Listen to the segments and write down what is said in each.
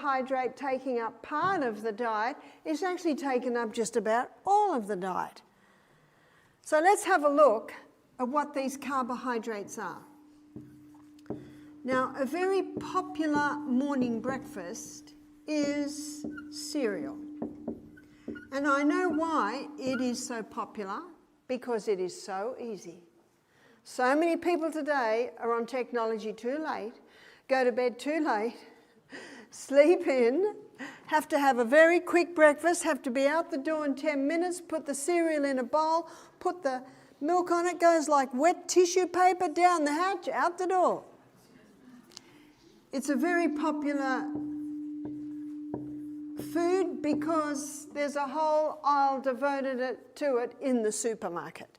carbohydrate taking up part of the diet is actually taken up just about all of the diet. So let's have a look at what these carbohydrates are. Now, a very popular morning breakfast is cereal. And I know why it is so popular, because it is so easy. So many people today are on technology too late, go to bed too late, sleep in, have to have a very quick breakfast, have to be out the door in 10 minutes, put the cereal in a bowl, put the milk on it, goes like wet tissue paper down the hatch, out the door. It's a very popular food because there's a whole aisle devoted to it in the supermarket.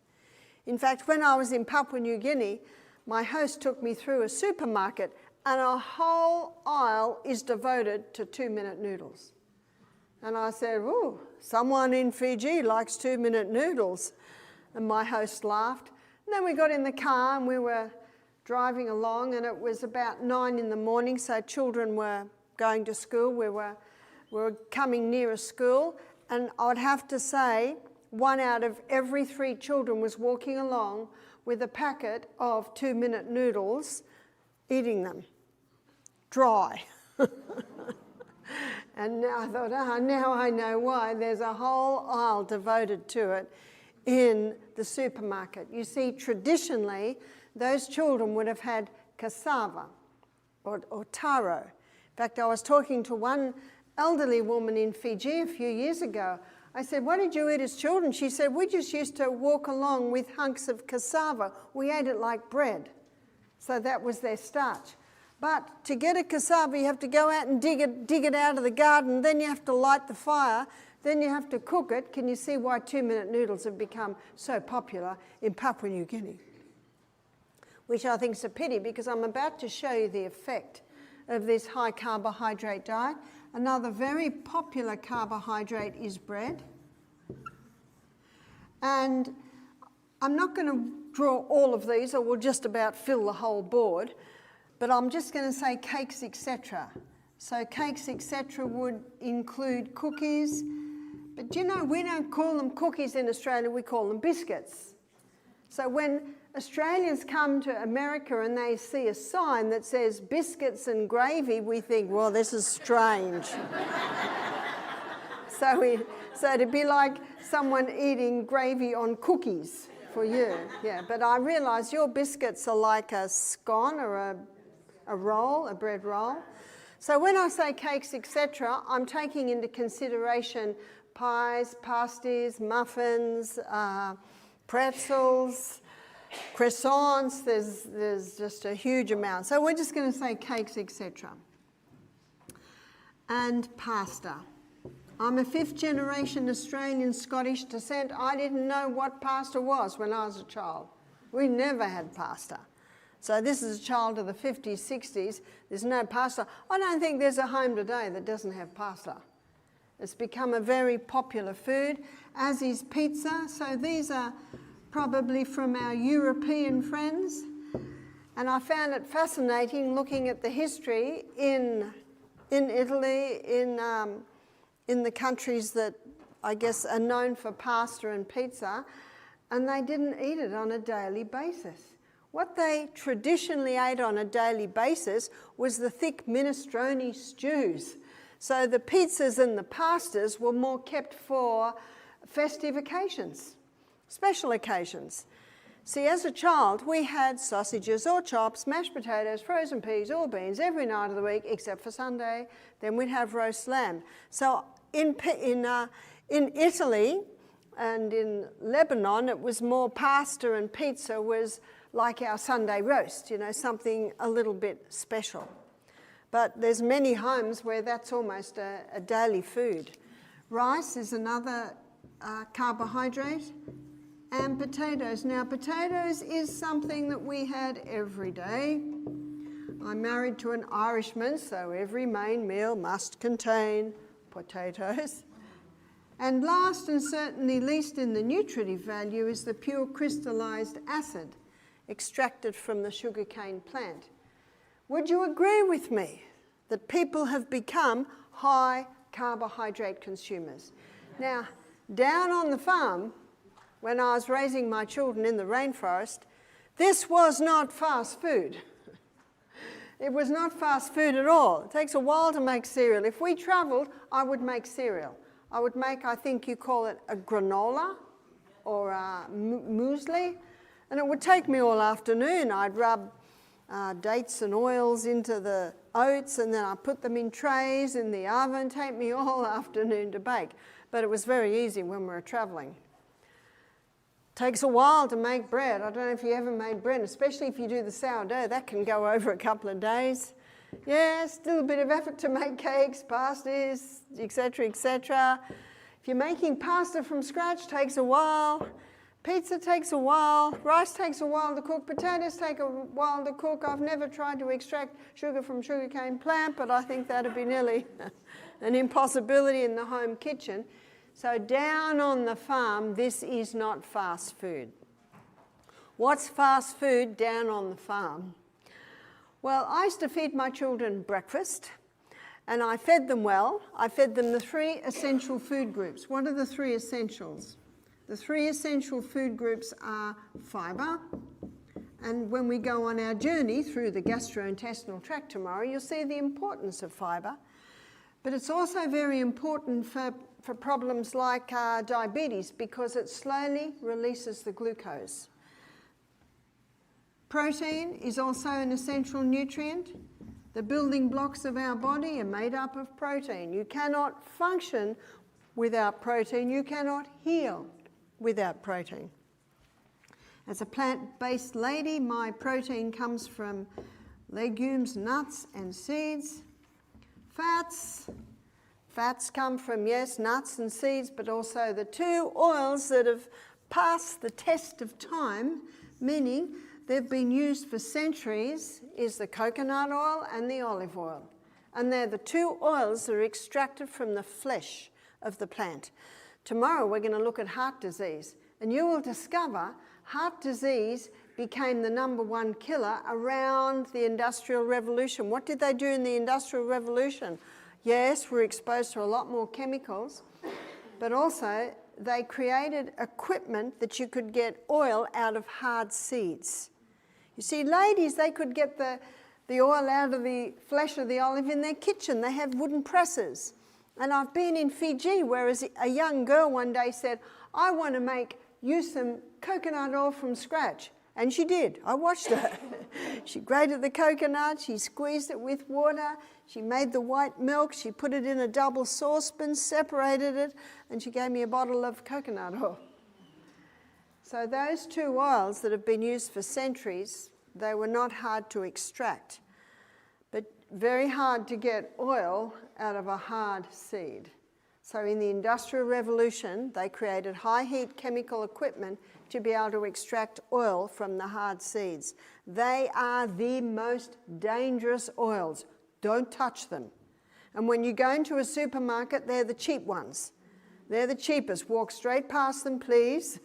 In fact, when I was in Papua New Guinea, my host took me through a supermarket and a whole aisle is devoted to 2-minute noodles. And I said, "Ooh, someone in Fiji likes 2-minute noodles." And my host laughed. And then we got in the car and we were driving along, and it was about 9 in the morning, so children were going to school. We were coming near a school, and I would have to say 1 out of every 3 children was walking along with a packet of 2-minute noodles, eating them dry. And now I thought, now I know why. There's a whole aisle devoted to it in the supermarket. You see, traditionally, those children would have had cassava or taro. In fact, I was talking to one elderly woman in Fiji a few years ago. I said, "What did you eat as children?" She said, "We just used to walk along with hunks of cassava. We ate it like bread." So that was their starch. But to get a cassava, you have to go out and dig it out of the garden, then you have to light the fire, then you have to cook it. Can you see why 2-minute noodles have become so popular in Papua New Guinea? Which I think is a pity, because I'm about to show you the effect of this high carbohydrate diet. Another very popular carbohydrate is bread. And I'm not going to draw all of these, or we'll just about fill the whole board, but I'm just going to say cakes, etc. So cakes, etc. would include cookies, but you know, we don't call them cookies in Australia, we call them biscuits. So when Australians come to America and they see a sign that says biscuits and gravy, we think, well, this is strange. So it'd be like someone eating gravy on cookies for you. Yeah, but I realise your biscuits are like a scone or a roll, a bread roll. So when I say cakes, etc., I'm taking into consideration pies, pasties, muffins, pretzels, croissants. There's just a huge amount. So we're just going to say cakes, etc. And pasta. I'm a 5th-generation Australian Scottish descent. I didn't know what pasta was when I was a child. We never had pasta. So this is a child of the 50s, 60s. There's no pasta. I don't think there's a home today that doesn't have pasta. It's become a very popular food, as is pizza. So these are probably from our European friends. And I found it fascinating looking at the history in Italy, in the countries that I guess are known for pasta and pizza, and they didn't eat it on a daily basis. What they traditionally ate on a daily basis was the thick minestrone stews. So the pizzas and the pastas were more kept for festive occasions, special occasions. See, as a child, we had sausages or chops, mashed potatoes, frozen peas or beans every night of the week, except for Sunday. Then we'd have roast lamb. So in Italy and in Lebanon, it was more pasta, and pizza was like our Sunday roast, you know, something a little bit special. But there's many homes where that's almost a daily food. Rice is another carbohydrate, and potatoes. Now, potatoes is something that we had every day. I'm married to an Irishman, so every main meal must contain potatoes. And last and certainly least in the nutritive value is the pure crystallized acid extracted from the sugarcane plant. Would you agree with me that people have become high carbohydrate consumers. Now, down on the farm, when I was raising my children in the rainforest, this was not fast food. It was not fast food at all. It takes a while to make cereal. If we travelled, I would make cereal. I would make, I think you call it a granola or a muesli, and it would take me all afternoon. I'd rub dates and oils into the oats, and then I put them in trays in the oven. Take me all afternoon to bake, but it was very easy when we were travelling. Takes a while to make bread. I don't know if you ever made bread, especially if you do the sourdough. That can go over a couple of days. Yeah, still a bit of effort to make cakes, pastas, etc., etc. If you're making pasta from scratch, takes a while. Pizza takes a while. Rice takes a while to cook. Potatoes take a while to cook. I've never tried to extract sugar from sugarcane plant, but I think that'd be nearly an impossibility in the home kitchen. So down on the farm, this is not fast food. What's fast food down on the farm? Well, I used to feed my children breakfast, and I fed them well. I fed them the 3 essential food groups. What are the 3 essentials? The 3 essential food groups are fibre, and when we go on our journey through the gastrointestinal tract tomorrow, you'll see the importance of fibre. But it's also very important for problems like diabetes, because it slowly releases the glucose. Protein is also an essential nutrient. The building blocks of our body are made up of protein. You cannot function without protein. You cannot heal without protein. As a plant-based lady, my protein comes from legumes, nuts and seeds. Fats come from, yes, nuts and seeds, but also the 2 oils that have passed the test of time, meaning they've been used for centuries, is the coconut oil and the olive oil. And they're the 2 oils that are extracted from the flesh of the plant. Tomorrow we're going to look at heart disease, and you will discover heart disease became the #1 killer around the Industrial Revolution. What did they do in the Industrial Revolution? Yes, we're exposed to a lot more chemicals, but also they created equipment that you could get oil out of hard seeds. You see, ladies, they could get the oil out of the flesh of the olive in their kitchen. They have wooden presses. And I've been in Fiji, where a young girl one day said, I want to use some coconut oil from scratch. And she did. I watched her. She grated the coconut, she squeezed it with water, she made the white milk, she put it in a double saucepan, separated it, and she gave me a bottle of coconut oil. So those 2 oils that have been used for centuries, they were not hard to extract, but very hard to get oil out of a hard seed. So in the Industrial Revolution, they created high-heat chemical equipment to be able to extract oil from the hard seeds. They are the most dangerous oils. Don't touch them. And when you go into a supermarket, they're the cheap ones. They're the cheapest. Walk straight past them, please.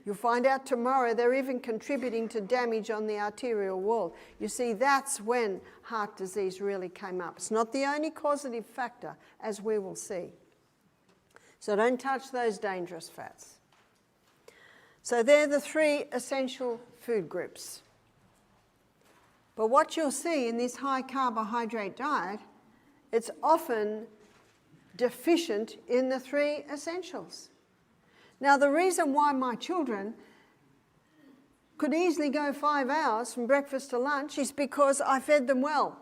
You'll find out tomorrow they're even contributing to damage on the arterial wall. You see, that's when heart disease really came up. It's not the only causative factor, as we will see. So don't touch those dangerous fats. So they're the 3 essential food groups. But what you'll see in this high carbohydrate diet, it's often deficient in the 3 essentials. Now, the reason why my children could easily go 5 hours from breakfast to lunch is because I fed them well.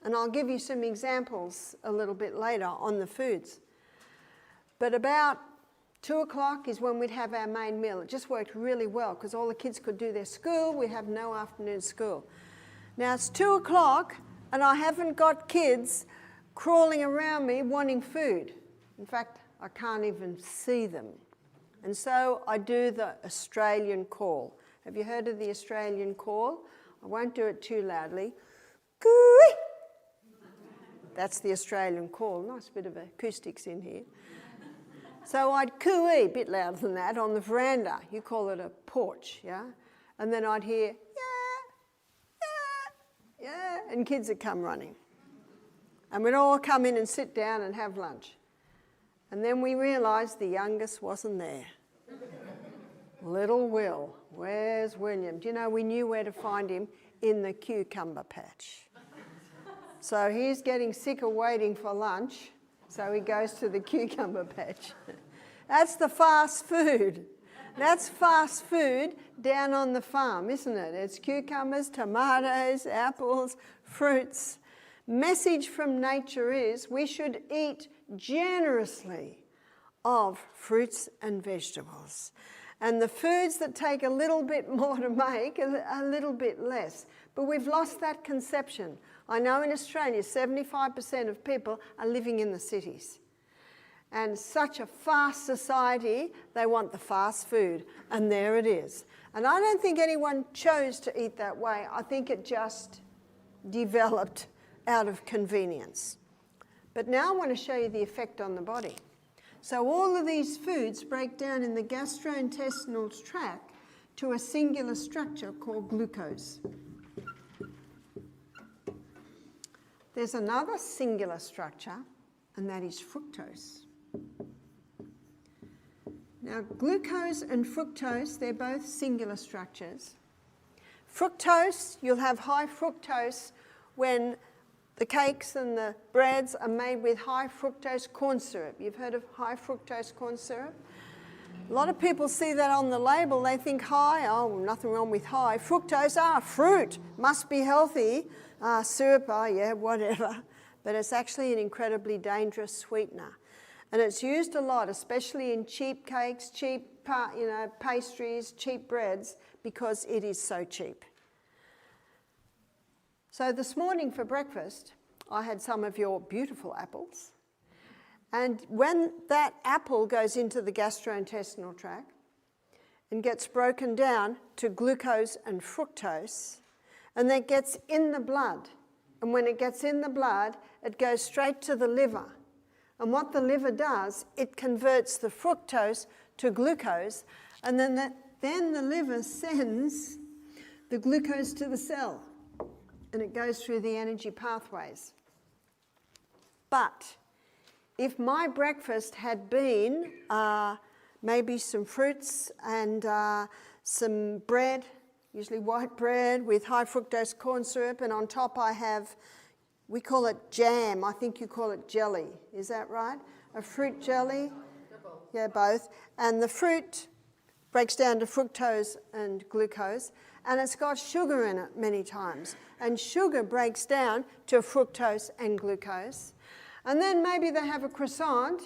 And I'll give you some examples a little bit later on the foods. But about 2 o'clock is when we'd have our main meal. It just worked really well because all the kids could do their school. We'd have no afternoon school. Now it's 2 o'clock and I haven't got kids crawling around me wanting food. In fact, I can't even see them. And so I do the Australian call. Have you heard of the Australian call? I won't do it too loudly. Coo-ee! That's the Australian call. Nice bit of acoustics in here. So I'd coo-ee, a bit louder than that, on the veranda. You call it a porch, yeah? And then I'd hear, yeah, yeah, yeah, and kids would come running. And we'd all come in and sit down and have lunch. And then we realised the youngest wasn't there. Little Will. Where's William? Do you know, we knew where to find him in the cucumber patch. So he's getting sick of waiting for lunch, so he goes to the cucumber patch. That's the fast food. That's fast food down on the farm, isn't it? It's cucumbers, tomatoes, apples, fruits. Message from nature is we should eat generously of fruits and vegetables. And the foods that take a little bit more to make, a little bit less. But we've lost that conception. I know in Australia, 75% of people are living in the cities. And such a fast society, they want the fast food. And there it is. And I don't think anyone chose to eat that way. I think it just developed out of convenience. But now I want to show you the effect on the body. So all of these foods break down in the gastrointestinal tract to a singular structure called glucose. There's another singular structure, and that is fructose. Now, glucose and fructose, they're both singular structures. Fructose, you'll have high fructose when the cakes and the breads are made with high fructose corn syrup. You've heard of high fructose corn syrup? A lot of people see that on the label. They think high, oh, nothing wrong with high. Fructose, fruit, must be healthy. Syrup, yeah, whatever. But it's actually an incredibly dangerous sweetener. And it's used a lot, especially in cheap cakes, cheap pastries, cheap breads, because it is so cheap. So this morning for breakfast, I had some of your beautiful apples. And when that apple goes into the gastrointestinal tract and gets broken down to glucose and fructose, and that gets in the blood. And when it gets in the blood, it goes straight to the liver. And what the liver does, it converts the fructose to glucose, and then the liver sends the glucose to the cell. And it goes through the energy pathways. But if my breakfast had been maybe some fruits and some bread, usually white bread with high fructose corn syrup, and on top I have, we call it jam, I think you call it jelly, is that right? A fruit jelly? Yeah, both. And the fruit breaks down to fructose and glucose, and it's got sugar in it many times. And sugar breaks down to fructose and glucose. And then maybe they have a croissant,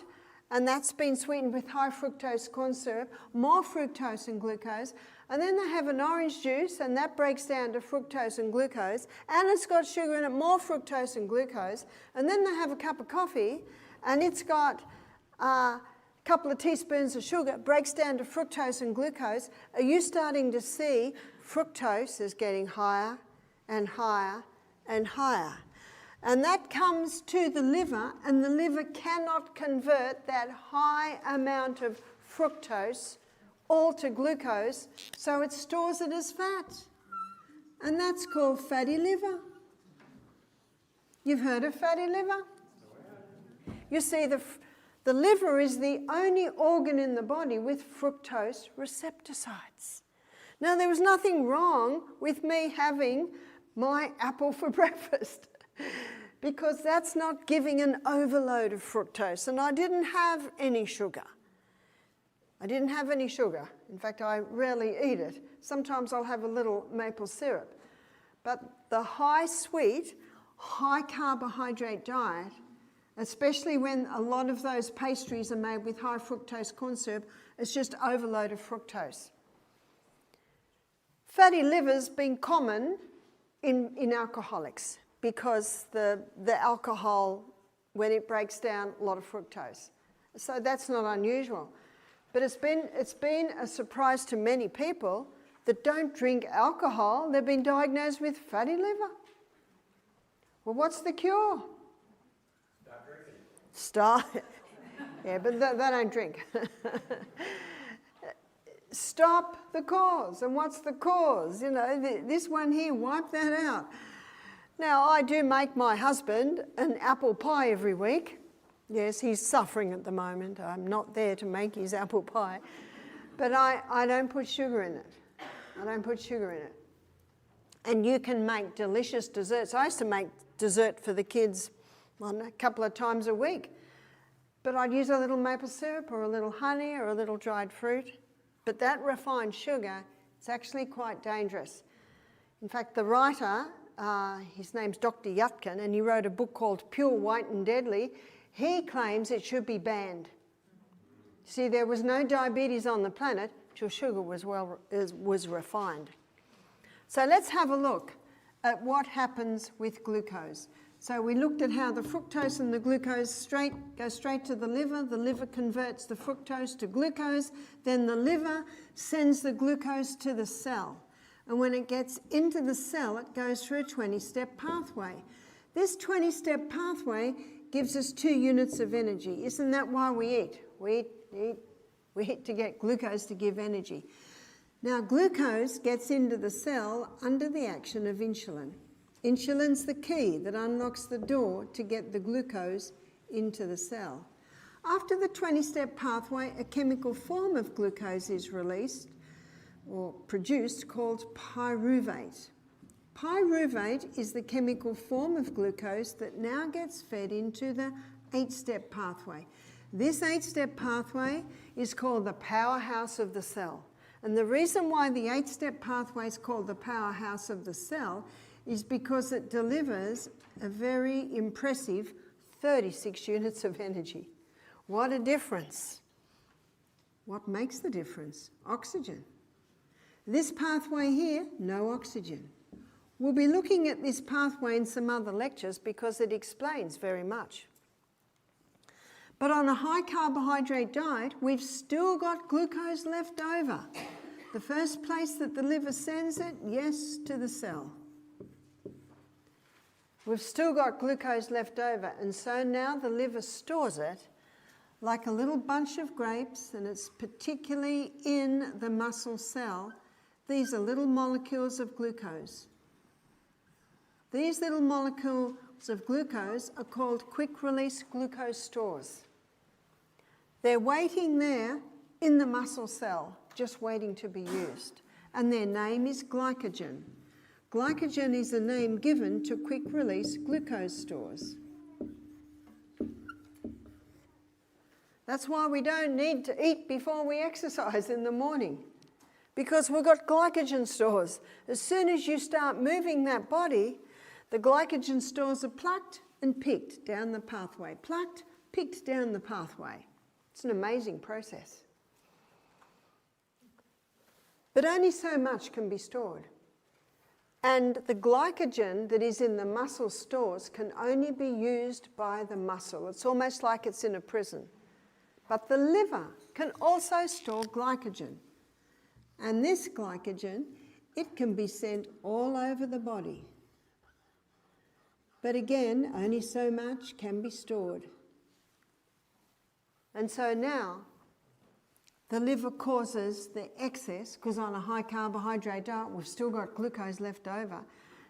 and that's been sweetened with high fructose corn syrup, more fructose and glucose. And then they have an orange juice, and that breaks down to fructose and glucose, and it's got sugar in it, more fructose and glucose. And then they have a cup of coffee, and it's got a couple of teaspoons of sugar, breaks down to fructose and glucose. Are you starting to see fructose is getting higher and higher and higher? And that comes to the liver, and the liver cannot convert that high amount of fructose all to glucose, so it stores it as fat. And that's called fatty liver. You've heard of fatty liver? You see, the liver is the only organ in the body with fructose receptor sites. Now, there was nothing wrong with me having my apple for breakfast because that's not giving an overload of fructose, and I didn't have any sugar. In fact, I rarely eat it. Sometimes I'll have a little maple syrup. But the high sweet, high carbohydrate diet, especially when a lot of those pastries are made with high fructose corn syrup, it's just overload of fructose. Fatty liver's been common in alcoholics because the alcohol, when it breaks down, a lot of fructose. So that's not unusual. But it's been a surprise to many people that don't drink alcohol. They've been diagnosed with fatty liver. Well, what's the cure? Stop drinking. Yeah, but they don't drink. Stop the cause. And what's the cause? You know, this one here, wipe that out. Now, I do make my husband an apple pie every week. Yes, he's suffering at the moment. I'm not there to make his apple pie. But I don't put sugar in it. I don't put sugar in it. And you can make delicious desserts. I used to make dessert for the kids a couple of times a week. But I'd use a little maple syrup or a little honey or a little dried fruit. But that refined sugar, it's actually quite dangerous. In fact, the writer, his name's Dr. Yutkin, and he wrote a book called Pure, White and Deadly. He claims it should be banned. See, there was no diabetes on the planet till sugar was refined. So let's have a look at what happens with glucose. So we looked at how the fructose and the glucose go straight to the liver converts the fructose to glucose, then the liver sends the glucose to the cell. And when it gets into the cell, it goes through a 20-step pathway. This 20-step pathway gives us 2 units of energy. Isn't that why we eat? We eat to get glucose to give energy. Now, glucose gets into the cell under the action of insulin. Insulin's the key that unlocks the door to get the glucose into the cell. After the 20-step pathway, a chemical form of glucose is released or produced called pyruvate. Pyruvate is the chemical form of glucose that now gets fed into the 8-step pathway. This 8-step pathway is called the powerhouse of the cell. And the reason why the 8-step pathway is called the powerhouse of the cell is because it delivers a very impressive 36 units of energy. What a difference. What makes the difference? Oxygen. This pathway here, no oxygen. We'll be looking at this pathway in some other lectures because it explains very much. But on a high carbohydrate diet, we've still got glucose left over. The first place that the liver sends it, yes, to the cell. We've still got glucose left over, and so now the liver stores it like a little bunch of grapes, and it's particularly in the muscle cell. These are little molecules of glucose. These little molecules of glucose are called quick-release glucose stores. They're waiting there in the muscle cell, just waiting to be used. And their name is glycogen. Glycogen is a name given to quick-release glucose stores. That's why we don't need to eat before we exercise in the morning, because we've got glycogen stores. As soon as you start moving that body, the glycogen stores are plucked and picked down the pathway. Plucked, picked down the pathway. It's an amazing process. But only so much can be stored. And the glycogen that is in the muscle stores can only be used by the muscle. It's almost like it's in a prison. But the liver can also store glycogen. And this glycogen, it can be sent all over the body. But again, only so much can be stored. And so now, the liver causes the excess, because on a high carbohydrate diet, we've still got glucose left over.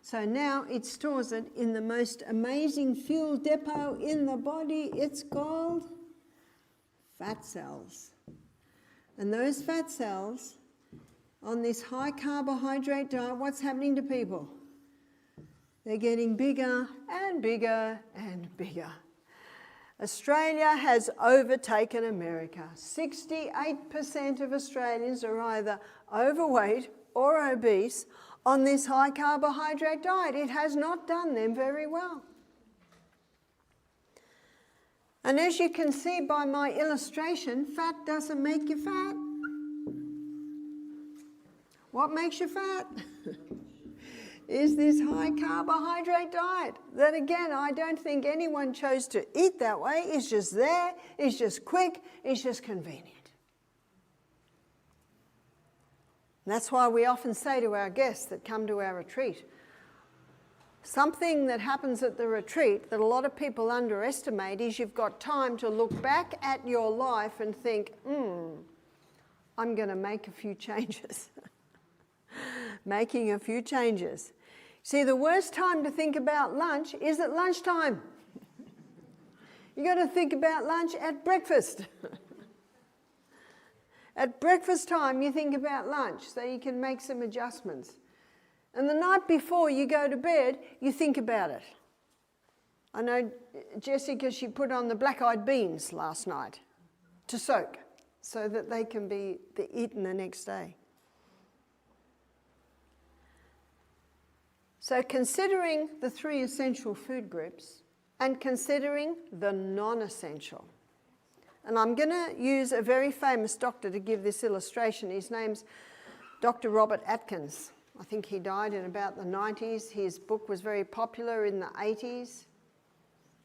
So now it stores it in the most amazing fuel depot in the body. It's called fat cells. And those fat cells, on this high carbohydrate diet, what's happening to people? They're getting bigger and bigger and bigger. Australia has overtaken America. 68% of Australians are either overweight or obese on this high carbohydrate diet. It has not done them very well. And as you can see by my illustration, fat doesn't make you fat. What makes you fat? Is this high carbohydrate diet that, again, I don't think anyone chose to eat that way. It's just there, it's just quick, it's just convenient. And that's why we often say to our guests that come to our retreat, something that happens at the retreat that a lot of people underestimate is you've got time to look back at your life and think, I'm going to make a few changes. Making a few changes. See, the worst time to think about lunch is at lunchtime. You got to think about lunch at breakfast. At breakfast time, you think about lunch so you can make some adjustments. And the night before you go to bed, you think about it. I know Jessica, she put on the black-eyed beans last night to soak so that they can be eaten the next day. So considering the 3 essential food groups and considering the non-essential. And I'm going to use a very famous doctor to give this illustration. His name's Dr. Robert Atkins. I think he died in about the 90s. His book was very popular in the 80s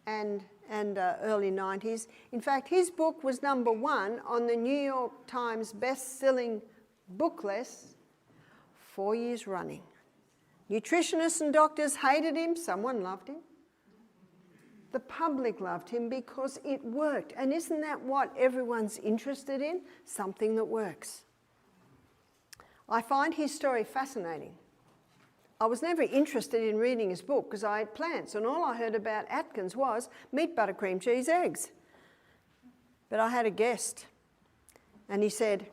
and early 90s. In fact, his book was #1 on the New York Times best-selling book list 4 years running. Nutritionists and doctors hated him. Someone loved him. The public loved him because it worked. And isn't that what everyone's interested in? Something that works. I find his story fascinating. I was never interested in reading his book because I ate plants, and all I heard about Atkins was meat, butter, cream, cheese, eggs. But I had a guest, and he said,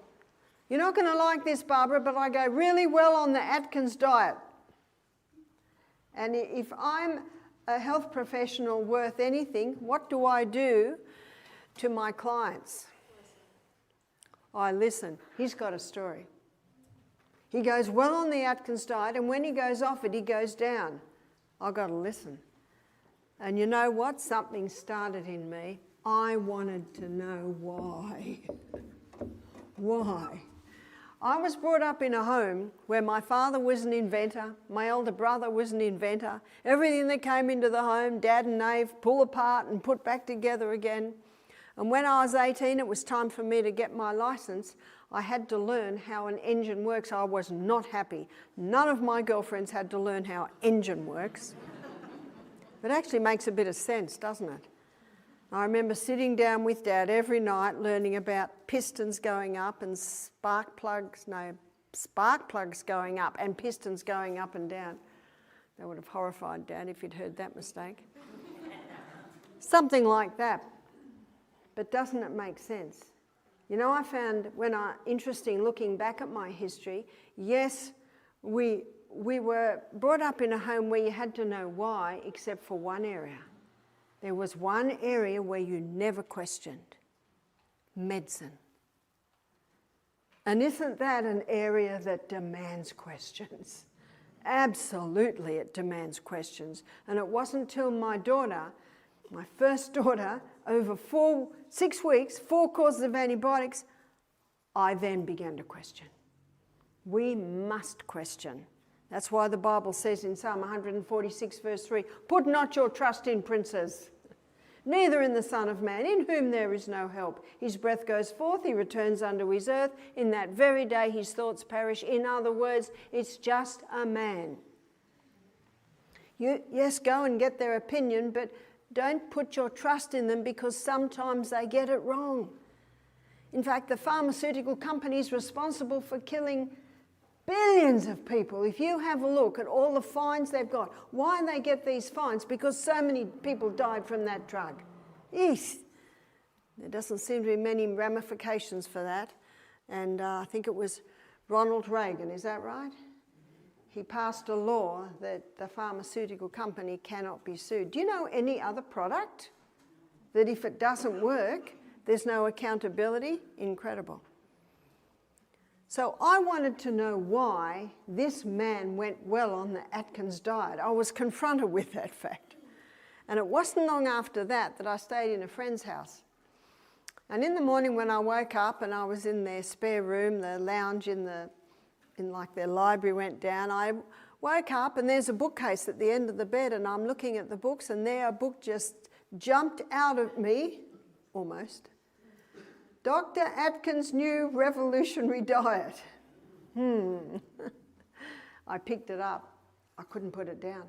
"You're not going to like this, Barbara, but I go really well on the Atkins diet." And if I'm a health professional worth anything, what do I do to my clients? I listen. He's got a story. He goes well on the Atkins diet, and when he goes off it, he goes down. I've got to listen. And you know what? Something started in me. I wanted to know why. Why? I was brought up in a home where my father was an inventor, my elder brother was an inventor. Everything that came into the home, Dad and Nave pull apart and put back together again. And when I was 18, it was time for me to get my license. I had to learn how an engine works. I was not happy. None of my girlfriends had to learn how an engine works. It actually makes a bit of sense, doesn't it? I remember sitting down with Dad every night learning about pistons going up and spark plugs going up and pistons going up and down. That would have horrified Dad if he'd heard that mistake. Something like that. But doesn't it make sense? You know, I found interesting looking back at my history, yes, we were brought up in a home where you had to know why, except for one area. There was one area where you never questioned: medicine. And isn't that an area that demands questions? Absolutely, it demands questions. And it wasn't until my daughter, my first daughter, over 6 weeks, 4 courses of antibiotics, I then began to question. We must question. That's why the Bible says in Psalm 146 verse 3, "Put not your trust in princes, neither in the Son of Man, in whom there is no help. His breath goes forth, he returns unto his earth. In that very day his thoughts perish." In other words, it's just a man. Yes, go and get their opinion, but don't put your trust in them because sometimes they get it wrong. In fact, the pharmaceutical companies responsible for killing billions of people. If you have a look at all the fines they've got, why they get these fines? Because so many people died from that drug. Eesh. There doesn't seem to be many ramifications for that. And I think it was Ronald Reagan, is that right? He passed a law that the pharmaceutical company cannot be sued. Do you know any other product that if it doesn't work, there's no accountability? Incredible. So I wanted to know why this man went well on the Atkins diet. I was confronted with that fact. And it wasn't long after that I stayed in a friend's house. And in the morning when I woke up and I was in their spare room, the lounge in like their library went down, I woke up and there's a bookcase at the end of the bed and I'm looking at the books and there a book just jumped out at me, almost. Dr. Atkins' New Revolutionary Diet. I picked it up. I couldn't put it down.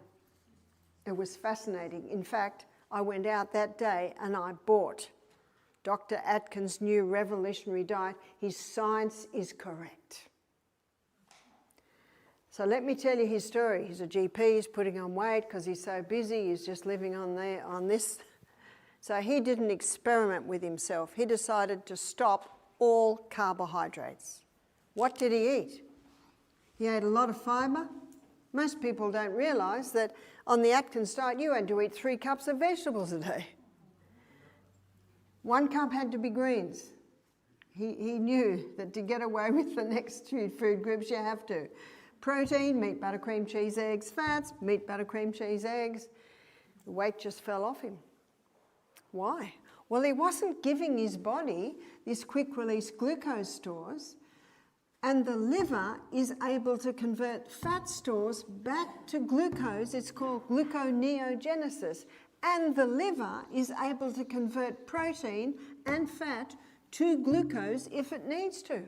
It was fascinating. In fact, I went out that day and I bought Dr. Atkins' New Revolutionary Diet. His science is correct. So let me tell you his story. He's a GP, he's putting on weight because he's so busy, he's just living on this. So he did an experiment with himself. He decided to stop all carbohydrates. What did he eat? He ate a lot of fibre. Most people don't realise that on the Atkins diet you had to eat 3 cups of vegetables a day. 1 cup had to be greens. He knew that to get away with the next 2 food groups you have to. Protein, meat, butter, cream, cheese, eggs. Fats, meat, butter, cream, cheese, eggs. The weight just fell off him. Why? Well, he wasn't giving his body these quick-release glucose stores, and the liver is able to convert fat stores back to glucose. It's called gluconeogenesis. And the liver is able to convert protein and fat to glucose if it needs to.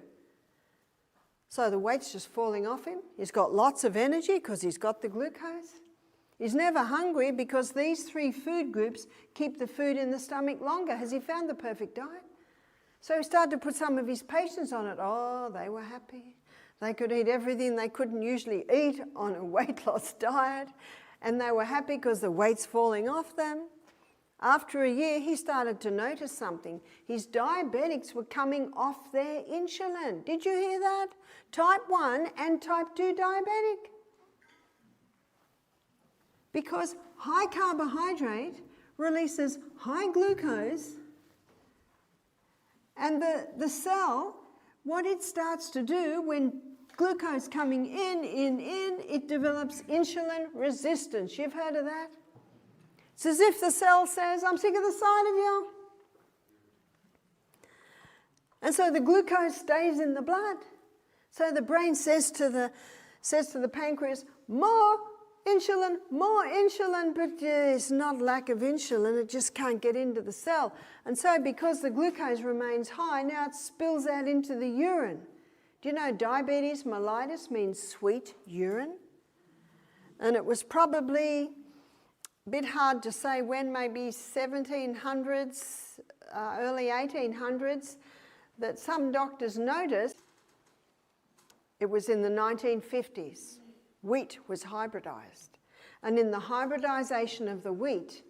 So the weight's just falling off him. He's got lots of energy because he's got the glucose. He's never hungry because these 3 food groups keep the food in the stomach longer. Has he found the perfect diet? So he started to put some of his patients on it. Oh, they were happy. They could eat everything they couldn't usually eat on a weight loss diet. And they were happy because the weight's falling off them. After a year, he started to notice something. His diabetics were coming off their insulin. Did you hear that? Type 1 and type 2 diabetic. Because high carbohydrate releases high glucose, and the cell, what it starts to do when glucose coming in, it develops insulin resistance. You've heard of that? It's as if the cell says, I'm sick of the sight of you. And so the glucose stays in the blood. So the brain says to the pancreas, more insulin, but it's not lack of insulin, it just can't get into the cell. And so because the glucose remains high, now it spills out into the urine. Do you know diabetes mellitus means sweet urine? And it was probably a bit hard to say when, maybe 1700s, early 1800s, that some doctors noticed. It was in the 1950s. Wheat was hybridized. And in the hybridization of the wheat,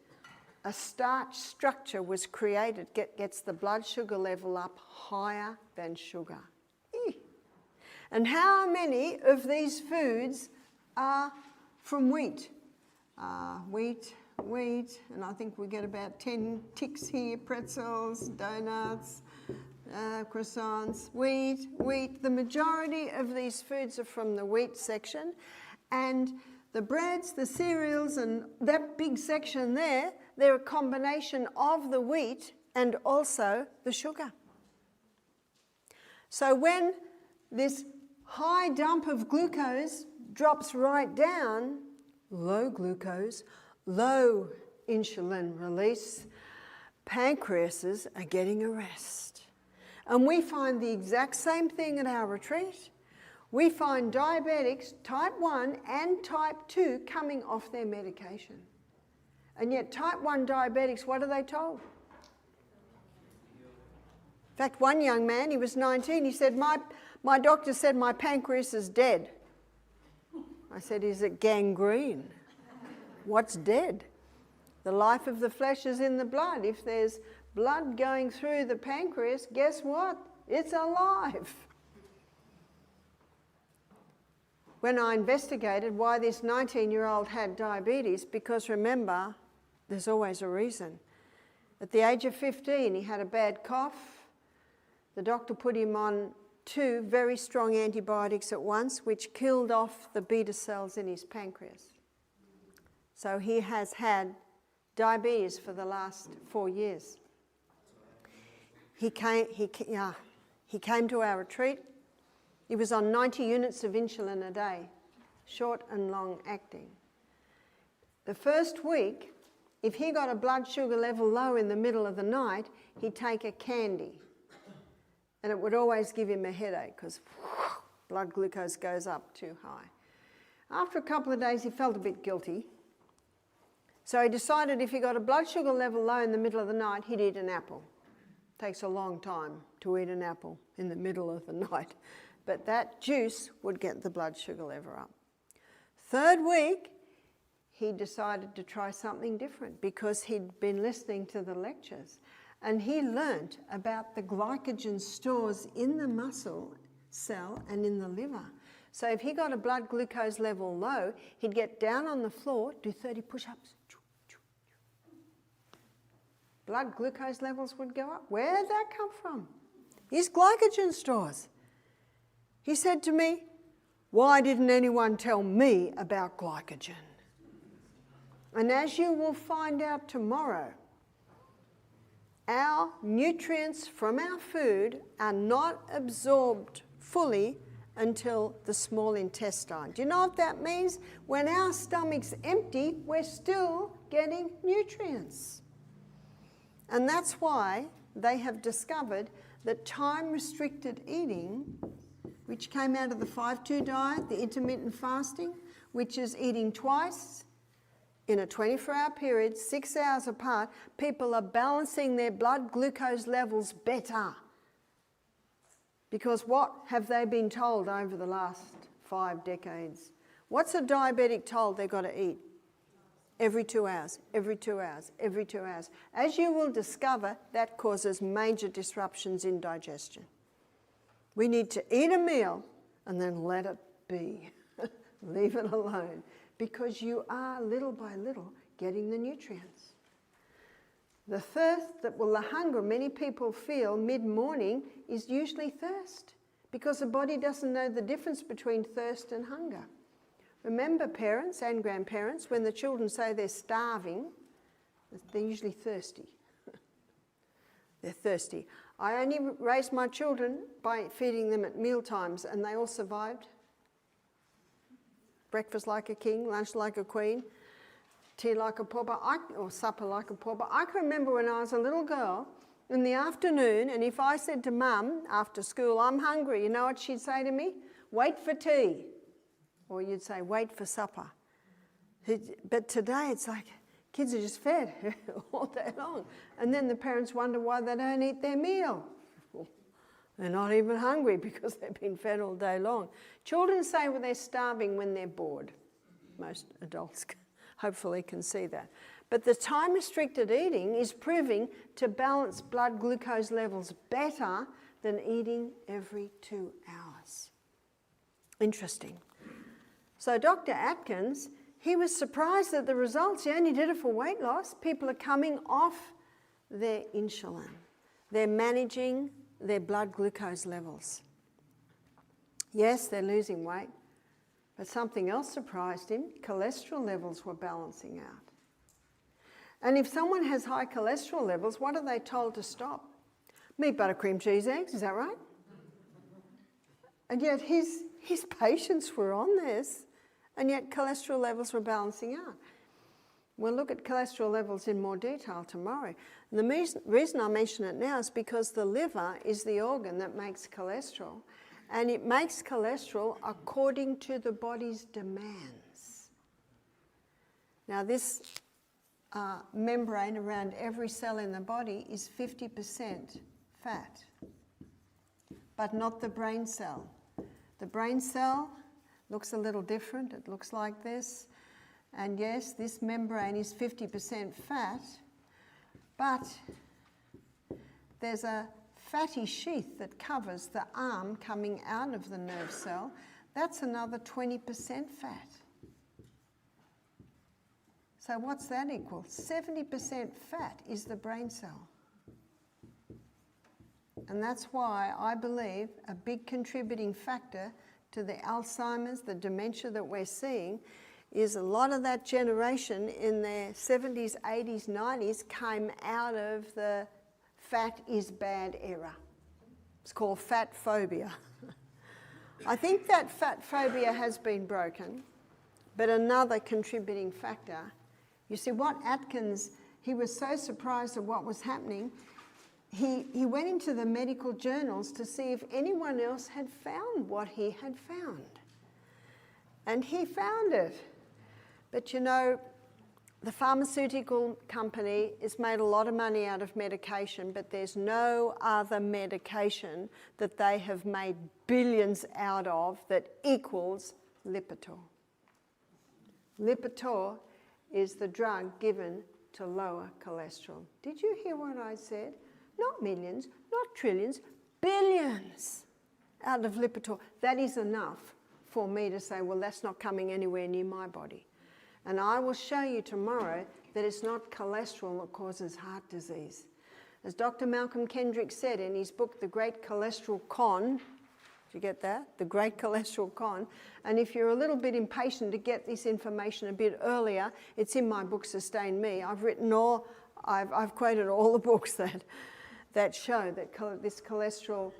a starch structure was created, gets the blood sugar level up higher than sugar. And how many of these foods are from wheat? Wheat, and I think we get about 10 ticks here, pretzels, donuts, croissants, wheat. The majority of these foods are from the wheat section, and the breads, the cereals, and that big section there, they're a combination of the wheat and also the sugar. So when this high dump of glucose drops right down, low glucose, low insulin release, pancreases are getting a rest. And we find the exact same thing at our retreat. We find diabetics, type 1 and type 2, coming off their medication. And yet type 1 diabetics, what are they told? In fact, one young man, he was 19, he said, my doctor said my pancreas is dead. I said, is it gangrene? What's dead? The life of the flesh is in the blood. If there's blood going through the pancreas, guess what? It's alive. When I investigated why this 19-year-old had diabetes, because remember, there's always a reason. At the age of 15, he had a bad cough. The doctor put him on 2 very strong antibiotics at once, which killed off the beta cells in his pancreas. So he has had diabetes for the last 4 years. He came to our retreat. He was on 90 units of insulin a day, short and long acting. The first week, if he got a blood sugar level low in the middle of the night, he'd take a candy. And it would always give him a headache because blood glucose goes up too high. After a couple of days, he felt a bit guilty. So he decided if he got a blood sugar level low in the middle of the night, he'd eat an apple. It takes a long time to eat an apple in the middle of the night. But that juice would get the blood sugar level up. Third week, he decided to try something different because he'd been listening to the lectures. And he learnt about the glycogen stores in the muscle cell and in the liver. So if he got a blood glucose level low, he'd get down on the floor, do 30 push-ups. Blood glucose levels would go up. Where did that come from? His glycogen stores. He said to me, "Why didn't anyone tell me about glycogen?" And as you will find out tomorrow, our nutrients from our food are not absorbed fully until the small intestine. Do you know what that means? When our stomach's empty, we're still getting nutrients. And that's why they have discovered that time-restricted eating, which came out of the 5-2 diet, the intermittent fasting, which is eating twice in a 24-hour period, 6 hours apart, people are balancing their blood glucose levels better. Because what have they been told over the last 5 decades? What's a diabetic told they've got to eat? Every 2 hours, every 2 hours, every 2 hours. As you will discover, that causes major disruptions in digestion. We need to eat a meal and then let it be. Leave it alone. Because you are, little by little, getting the nutrients. The thirst, the hunger many people feel mid-morning is usually thirst. Because the body doesn't know the difference between thirst and hunger. Remember, parents and grandparents, when the children say they're starving, they're usually thirsty. They're thirsty. I only raised my children by feeding them at meal times, and they all survived. Breakfast like a king, lunch like a queen, tea like a pauper, or supper like a pauper. I can remember when I was a little girl, in the afternoon, and if I said to Mum after school, "I'm hungry," you know what she'd say to me? "Wait for tea." Or you'd say, "Wait for supper." But today it's like kids are just fed all day long. And then the parents wonder why they don't eat their meal. They're not even hungry because they've been fed all day long. Children say they're starving when they're bored. Most adults hopefully can see that. But the time-restricted eating is proving to balance blood glucose levels better than eating every 2 hours. Interesting. So Dr. Atkins, he was surprised at the results. He only did it for weight loss. People are coming off their insulin. They're managing their blood glucose levels. Yes, they're losing weight, but something else surprised him. Cholesterol levels were balancing out. And if someone has high cholesterol levels, what are they told to stop? Meat, butter, cream, cheese, eggs, is that right? And yet his patients were on this, and yet cholesterol levels were balancing out. We'll look at cholesterol levels in more detail tomorrow. And the reason I mention it now is because the liver is the organ that makes cholesterol, and it makes cholesterol according to the body's demands. Now this membrane around every cell in the body is 50% fat, but not the brain cell. The brain cell looks a little different. It looks like this. And yes, this membrane is 50% fat, but there's a fatty sheath that covers the arm coming out of the nerve cell. That's another 20% fat. So what's that equal? 70% fat is the brain cell. And that's why I believe a big contributing factor to the Alzheimer's, the dementia that we're seeing, is a lot of that generation in their 70s, 80s, 90s came out of the fat is bad era. It's called fat phobia. I think that fat phobia has been broken, but another contributing factor, you see what Atkins, he was so surprised at what was happening, he went into the medical journals to see if anyone else had found what he had found. And he found it. But you know, the pharmaceutical company has made a lot of money out of medication, but there's no other medication that they have made billions out of that equals Lipitor. Lipitor is the drug given to lower cholesterol. Did you hear what I said? Not millions, not trillions, billions out of Lipitor. That is enough for me to say, well, that's not coming anywhere near my body. And I will show you tomorrow that it's not cholesterol that causes heart disease. As Dr. Malcolm Kendrick said in his book, The Great Cholesterol Con, did you get that? The Great Cholesterol Con. And if you're a little bit impatient to get this information a bit earlier, it's in my book, Sustain Me. I've quoted all the books that show that this cholesterol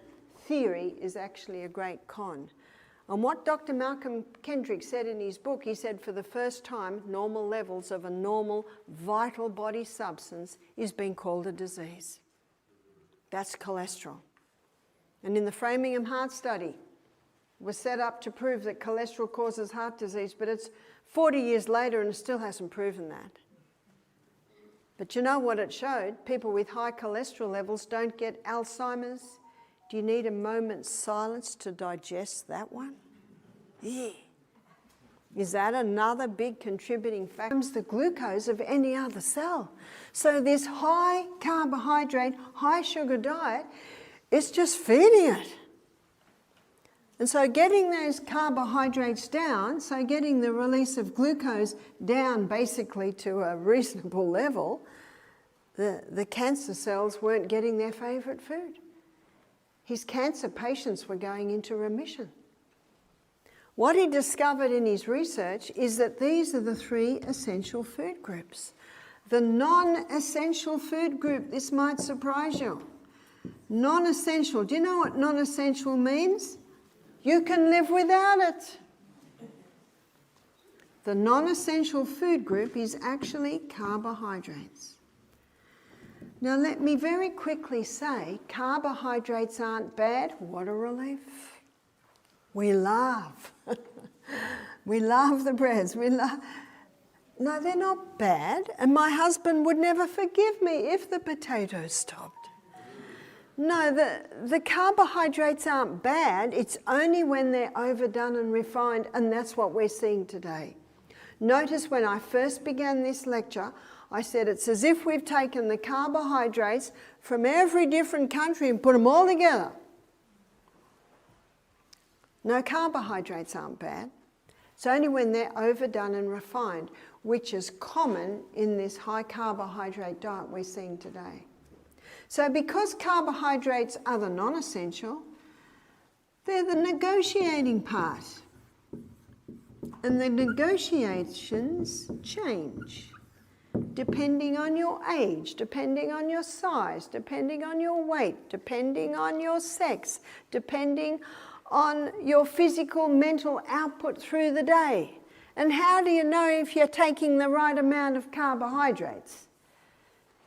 theory is actually a great con. And what Dr. Malcolm Kendrick said in his book, he said for the first time, normal levels of a normal vital body substance is being called a disease. That's cholesterol. And in the Framingham Heart Study, was set up to prove that cholesterol causes heart disease, but it's 40 years later and it still hasn't proven that. But you know what it showed? People with high cholesterol levels don't get Alzheimer's. Do you need a moment's silence to digest that one? Yeah. Is that another big contributing factor? It's the glucose of any other cell. So this high carbohydrate, high sugar diet, it's just feeding it. And so getting those carbohydrates down, so getting the release of glucose down basically to a reasonable level, the cancer cells weren't getting their favourite food. His cancer patients were going into remission. What he discovered in his research is that these are the 3 essential food groups. The non-essential food group, this might surprise you. Non-essential, do you know what non-essential means? You can live without it. The non-essential food group is actually carbohydrates. Now let me very quickly say, carbohydrates aren't bad. What a relief. We love. We love the breads. No, they're not bad. And my husband would never forgive me if the potatoes stopped. No, the carbohydrates aren't bad. It's only when they're overdone and refined, and that's what we're seeing today. Notice when I first began this lecture, I said it's as if we've taken the carbohydrates from every different country and put them all together. No, carbohydrates aren't bad. It's only when they're overdone and refined, which is common in this high carbohydrate diet we're seeing today. So because carbohydrates are the non-essential, they're the negotiating part. And the negotiations change depending on your age, depending on your size, depending on your weight, depending on your sex, depending on your physical, mental output through the day. And how do you know if you're taking the right amount of carbohydrates?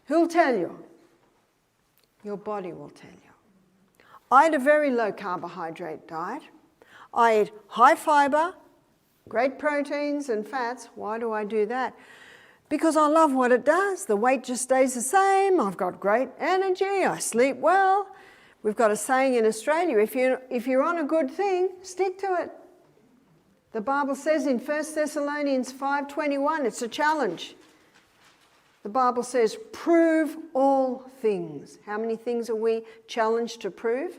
Who'll tell you? Your body will tell you. I had a very low carbohydrate diet. I eat high fiber, great proteins and fats. Why do I do that? Because I love what it does. The weight just stays the same. I've got great energy. I sleep well. We've got a saying in Australia, if you're on a good thing, stick to it. The Bible says in 1 Thessalonians 5:21, it's a challenge. The Bible says, prove all things. How many things are we challenged to prove?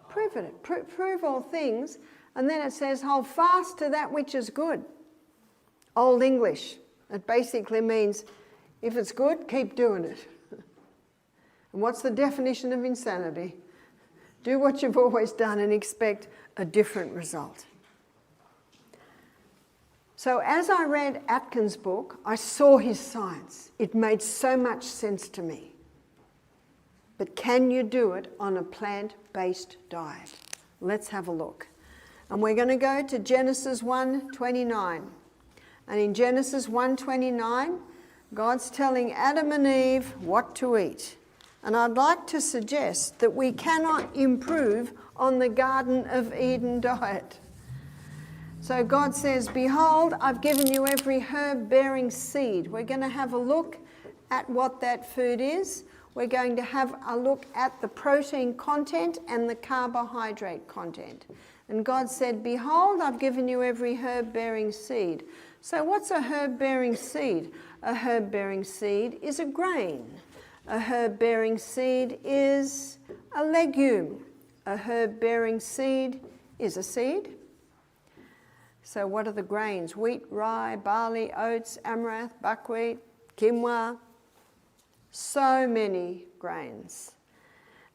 Prove it. Prove all things. And then it says, hold fast to that which is good. Old English. It basically means, if it's good, keep doing it. And what's the definition of insanity? Do what you've always done and expect a different result. So as I read Atkins' book, I saw his science. It made so much sense to me. But can you do it on a plant-based diet? Let's have a look. And we're going to go to Genesis 1:29. And in Genesis 1:29, God's telling Adam and Eve what to eat. And I'd like to suggest that we cannot improve on the Garden of Eden diet. So God says, behold, I've given you every herb bearing seed. We're going to have a look at what that food is. We're going to have a look at the protein content and the carbohydrate content. And God said, behold, I've given you every herb bearing seed. So what's a herb-bearing seed? A herb-bearing seed is a grain. A herb-bearing seed is a legume. A herb-bearing seed is a seed. So what are the grains? Wheat, rye, barley, oats, amaranth, buckwheat, quinoa. So many grains.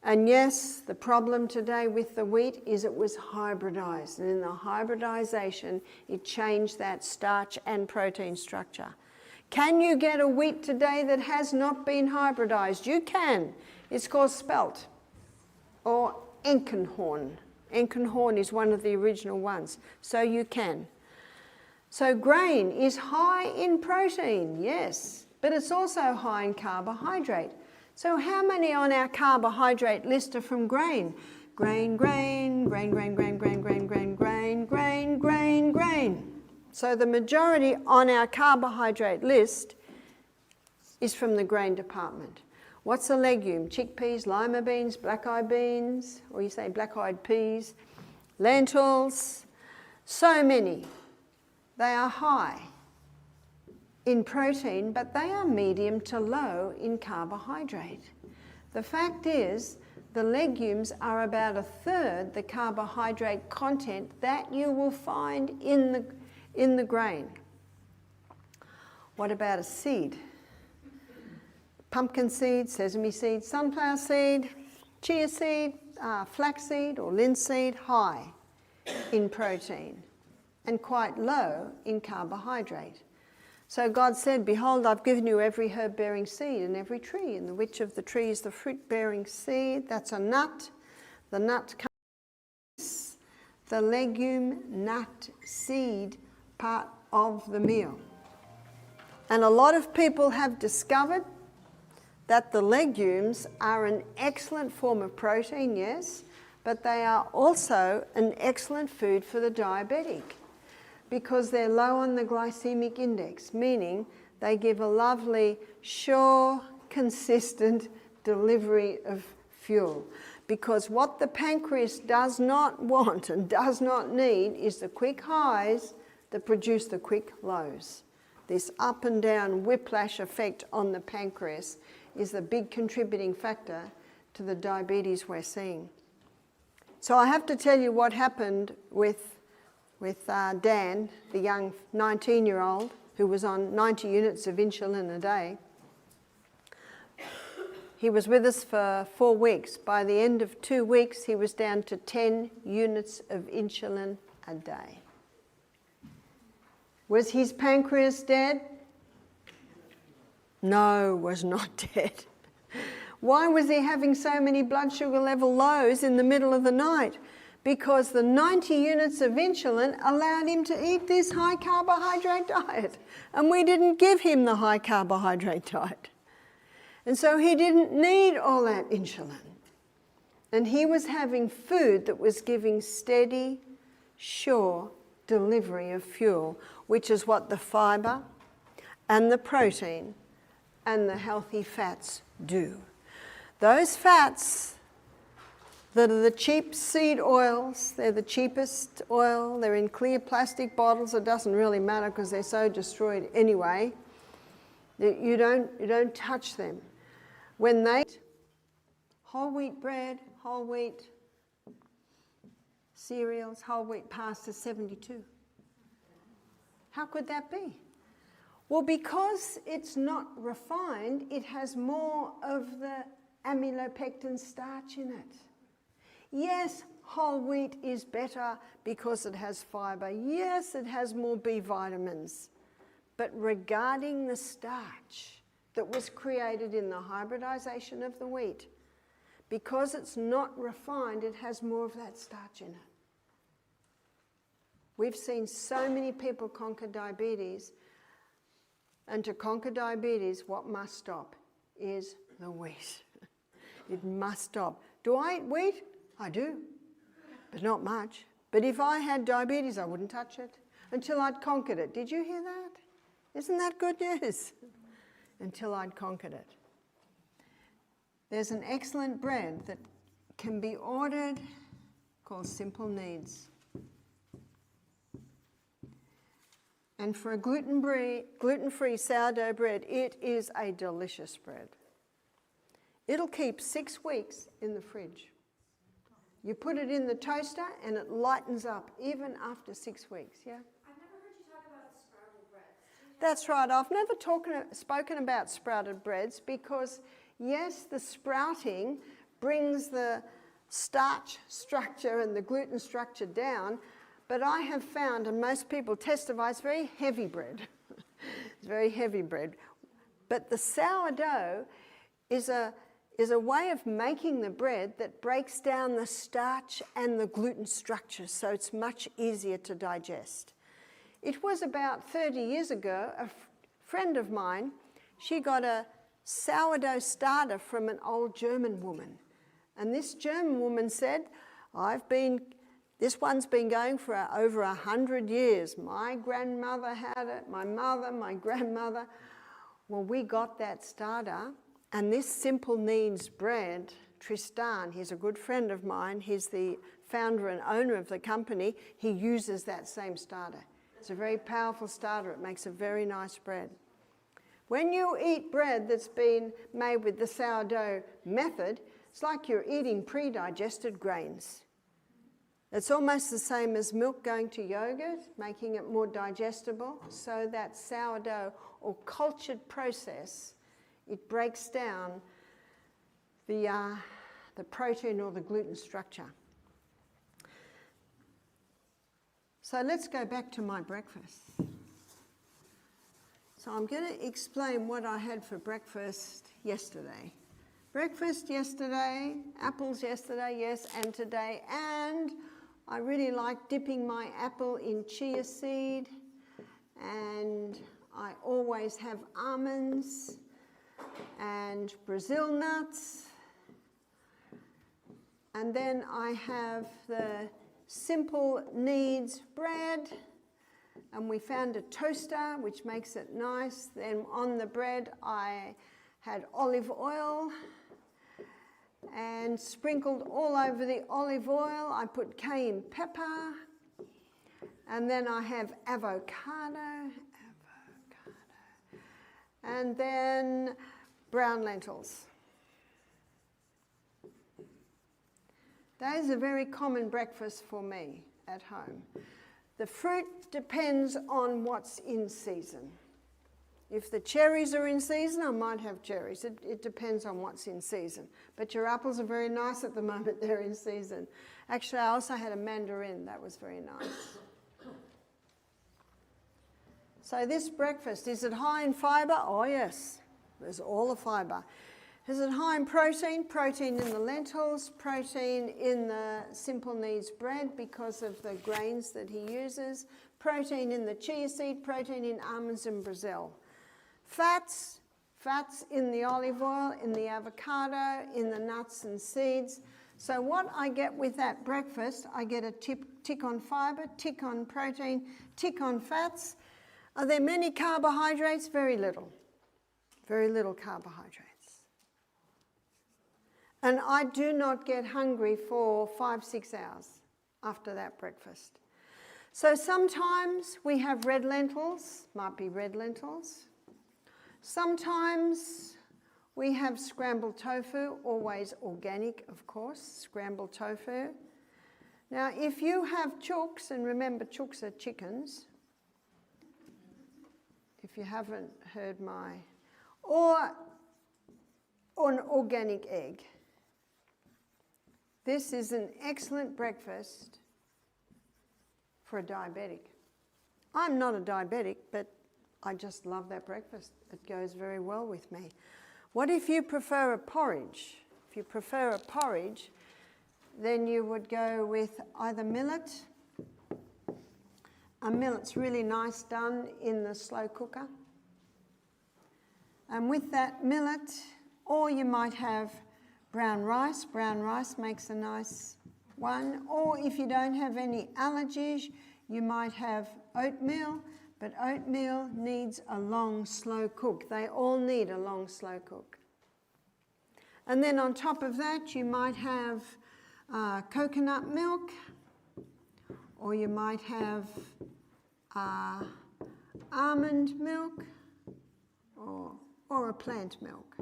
And yes, the problem today with the wheat is it was hybridized. And in the hybridization, it changed that starch and protein structure. Can you get a wheat today that has not been hybridized? You can. It's called spelt or Enkenhorn. Enkenhorn is one of the original ones, so you can. So grain is high in protein, yes, but it's also high in carbohydrate. So how many on our carbohydrate list are from grain? Grain, grain, grain, grain, grain, grain, grain, grain, grain, grain, grain, grain. So the majority on our carbohydrate list is from the grain department. What's a legume? Chickpeas, lima beans, black-eyed beans, or you say black-eyed peas, lentils, so many. They are high in protein, but they are medium to low in carbohydrate. The fact is, the legumes are about 1/3 the carbohydrate content that you will find in the grain. What about a seed? Pumpkin seed, sesame seed, sunflower seed, chia seed, flaxseed or linseed, high in protein and quite low in carbohydrate. So God said, behold, I've given you every herb-bearing seed and every tree, and which of the trees the fruit-bearing seed? That's a nut. The nut comes the legume, nut, seed part of the meal. And a lot of people have discovered that the legumes are an excellent form of protein, yes, but they are also an excellent food for the diabetic because they're low on the glycemic index, meaning they give a lovely, sure, consistent delivery of fuel. Because what the pancreas does not want and does not need is the quick highs that produce the quick lows. This up and down whiplash effect on the pancreas is the big contributing factor to the diabetes we're seeing. So I have to tell you what happened with Dan, the young 19-year-old who was on 90 units of insulin a day. He was with us for 4 weeks. By the end of 2 weeks, he was down to 10 units of insulin a day. Was his pancreas dead? No, was not dead. Why was he having so many blood sugar level lows in the middle of the night? Because the 90 units of insulin allowed him to eat this high carbohydrate diet. And we didn't give him the high carbohydrate diet. And so he didn't need all that insulin. And he was having food that was giving steady, sure delivery of fuel, which is what the fibre and the protein and the healthy fats do. Those fats that are the cheap seed oils, they're the cheapest oil, they're in clear plastic bottles, it doesn't really matter because they're so destroyed anyway. You don't touch them. When they eat whole wheat bread, whole wheat cereals, whole wheat pasta 72. How could that be? Well, because it's not refined, it has more of the amylopectin starch in it. Yes, whole wheat is better because it has fibre. Yes, it has more B vitamins. But regarding the starch that was created in the hybridization of the wheat, because it's not refined, it has more of that starch in it. We've seen so many people conquer diabetes, and to conquer diabetes, what must stop is the wheat. It must stop. Do I eat wheat? I do, but not much. But if I had diabetes, I wouldn't touch it until I'd conquered it. Did you hear that? Isn't that good news? Until I'd conquered it. There's an excellent bread that can be ordered called Simple Needs. And for a gluten-free sourdough bread, it is a delicious bread. It'll keep 6 weeks in the fridge. You put it in the toaster and it lightens up even after 6 weeks, yeah? I've never heard you talk about sprouted breads. That's right. I've never spoken about sprouted breads because, yes, the sprouting brings the starch structure and the gluten structure down, but I have found, and most people testify, it's very heavy bread. It's very heavy bread. But the sourdough is a way of making the bread that breaks down the starch and the gluten structure, so it's much easier to digest. It was about 30 years ago, a friend of mine, she got a sourdough starter from an old German woman. And this German woman said, this one's been going for over 100 years. My grandmother had it, my mother, my grandmother. Well, we got that starter, and this simple needs bread, Tristan, he's a good friend of mine, he's the founder and owner of the company, he uses that same starter. It's a very powerful starter, it makes a very nice bread. When you eat bread that's been made with the sourdough method, it's like you're eating pre-digested grains. It's almost the same as milk going to yogurt, making it more digestible. So that sourdough or cultured process, it breaks down the protein or the gluten structure. So let's go back to my breakfast. So I'm going to explain what I had for breakfast yesterday. Breakfast yesterday, apples yesterday, yes, and today. And I really like dipping my apple in chia seed. And I always have almonds and Brazil nuts. And then I have the simple needs bread. And we found a toaster, which makes it nice. Then on the bread, I had olive oil. And sprinkled all over the olive oil, I put cayenne pepper. And then I have avocado. And then brown lentils. That is a very common breakfast for me at home. The fruit depends on what's in season. If the cherries are in season, I might have cherries. It depends on what's in season. But your apples are very nice at the moment, they're in season. Actually, I also had a mandarin, that was very nice. So this breakfast, is it high in fibre? Oh yes, there's all the fibre. Is it high in protein? Protein in the lentils, protein in the simple needs bread because of the grains that he uses, protein in the chia seed, protein in almonds and Brazil. Fats in the olive oil, in the avocado, in the nuts and seeds. So what I get with that breakfast, I get a tick on fibre, tick on protein, tick on fats. Are there many carbohydrates? Very little. Very little carbohydrates. And I do not get hungry for 5-6 hours after that breakfast. So sometimes we have red lentils, might be red lentils. Sometimes we have scrambled tofu, always organic, of course, scrambled tofu. Now, if you have chooks, and remember chooks are chickens, if you haven't heard or an organic egg. This is an excellent breakfast for a diabetic. I'm not a diabetic, but I just love that breakfast. It goes very well with me. What if you prefer a porridge? If you prefer a porridge, then you would go with either millet. A millet's really nice done in the slow cooker. And with that millet, or you might have brown rice. Brown rice makes a nice one. Or if you don't have any allergies, you might have oatmeal. But oatmeal needs a long, slow cook. They all need a long, slow cook. And then on top of that, you might have coconut milk, or you might have almond milk or a plant milk.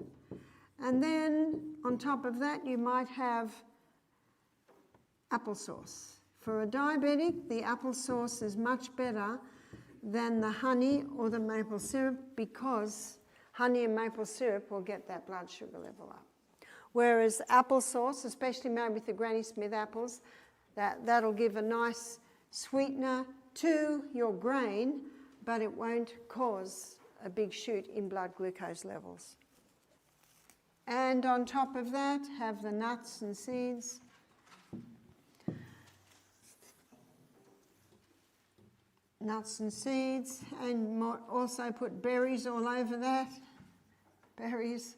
And then on top of that you might have applesauce. For a diabetic, the applesauce is much better than the honey or the maple syrup, because honey and maple syrup will get that blood sugar level up. Whereas applesauce, especially made with the Granny Smith apples, that'll give a nice sweetener to your grain, but it won't cause a big shoot in blood glucose levels. And on top of that, have the nuts and seeds. Nuts and seeds, and also put berries all over that. Berries.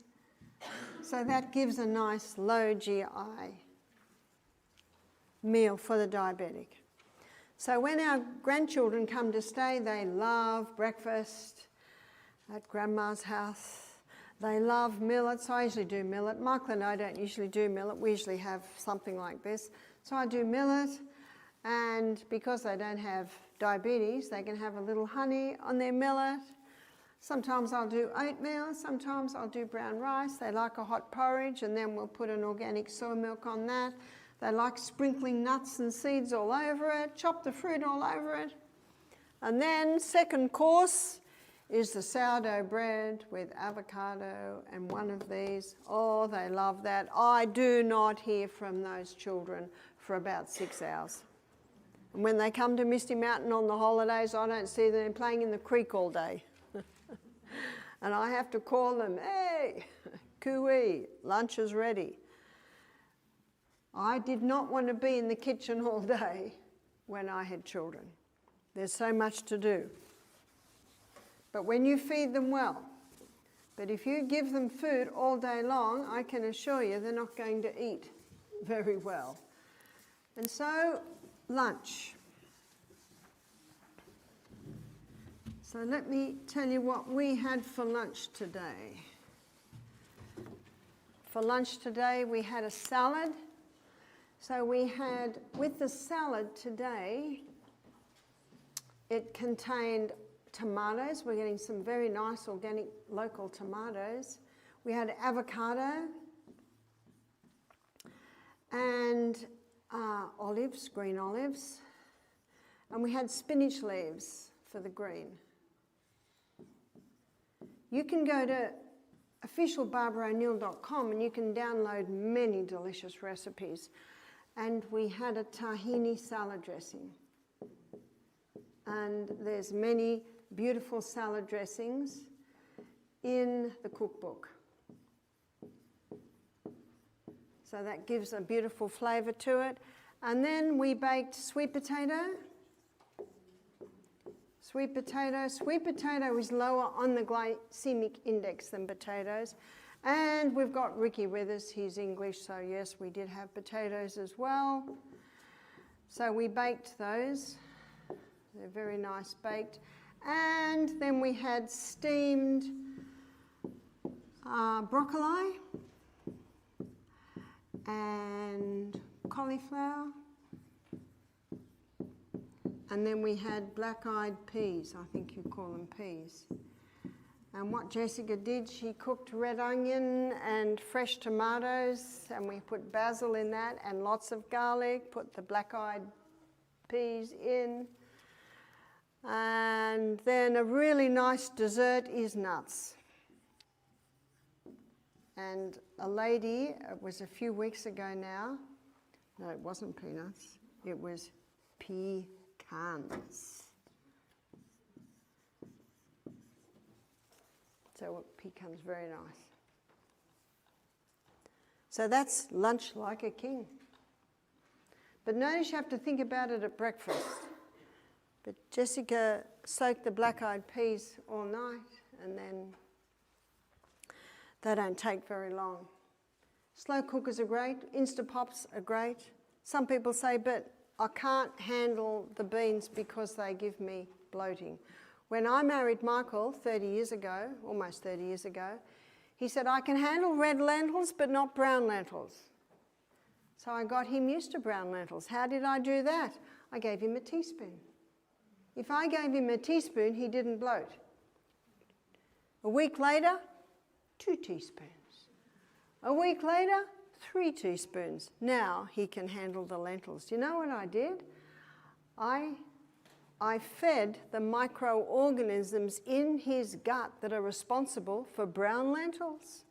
So that gives a nice low GI meal for the diabetic. So when our grandchildren come to stay, they love breakfast at Grandma's house. They love millets. I usually do millet. Michael and I don't usually do millet. We usually have something like this. So I do millet, and because they don't have diabetes, they can have a little honey on their millet. Sometimes I'll do oatmeal, sometimes I'll do brown rice. They like a hot porridge, and then we'll put an organic soy milk on that. They like sprinkling nuts and seeds all over it, chop the fruit all over it. And then second course is the sourdough bread with avocado and one of these. Oh, they love that. I do not hear from those children for about 6 hours. And when they come to Misty Mountain on the holidays, I don't see them playing in the creek all day. And I have to call them, hey, cooey, lunch is ready. I did not want to be in the kitchen all day when I had children. There's so much to do. But when you feed them well, but if you give them food all day long, I can assure you they're not going to eat very well. And so, lunch. So let me tell you what we had for lunch today. For lunch today we had a salad. So we had, with the salad today, it contained tomatoes. We're getting some very nice organic local tomatoes. We had avocado and olives, green olives. And we had spinach leaves for the green. You can go to officialbarbaro'Neill.com and you can download many delicious recipes. And we had a tahini salad dressing. And there's many beautiful salad dressings in the cookbook. So that gives a beautiful flavour to it. And then we baked sweet potato. Sweet potato. Sweet potato is lower on the glycemic index than potatoes. And we've got Ricky with us. He's English, so yes, we did have potatoes as well. So we baked those. They're very nice baked. And then we had steamed broccoli and cauliflower. And then we had black-eyed peas. I think you call them peas. And what Jessica did, she cooked red onion and fresh tomatoes, and we put basil in that and lots of garlic, put the black-eyed peas in. And then a really nice dessert is nuts. And a lady, it was a few weeks ago now, no, it wasn't peanuts, it was pecans. So pecans, very nice. So that's lunch like a king. But notice you have to think about it at breakfast. But Jessica soaked the black-eyed peas all night, and then they don't take very long. Slow cookers are great. Instapops are great. Some people say, but I can't handle the beans because they give me bloating. When I married Michael 30 years ago, almost 30 years ago, he said, I can handle red lentils, but not brown lentils. So I got him used to brown lentils. How did I do that? I gave him a teaspoon. If I gave him a teaspoon, he didn't bloat. A week later, 2 teaspoons. A week later, 3 teaspoons. Now he can handle the lentils. Do you know what I did? I fed the microorganisms in his gut that are responsible for brown lentils.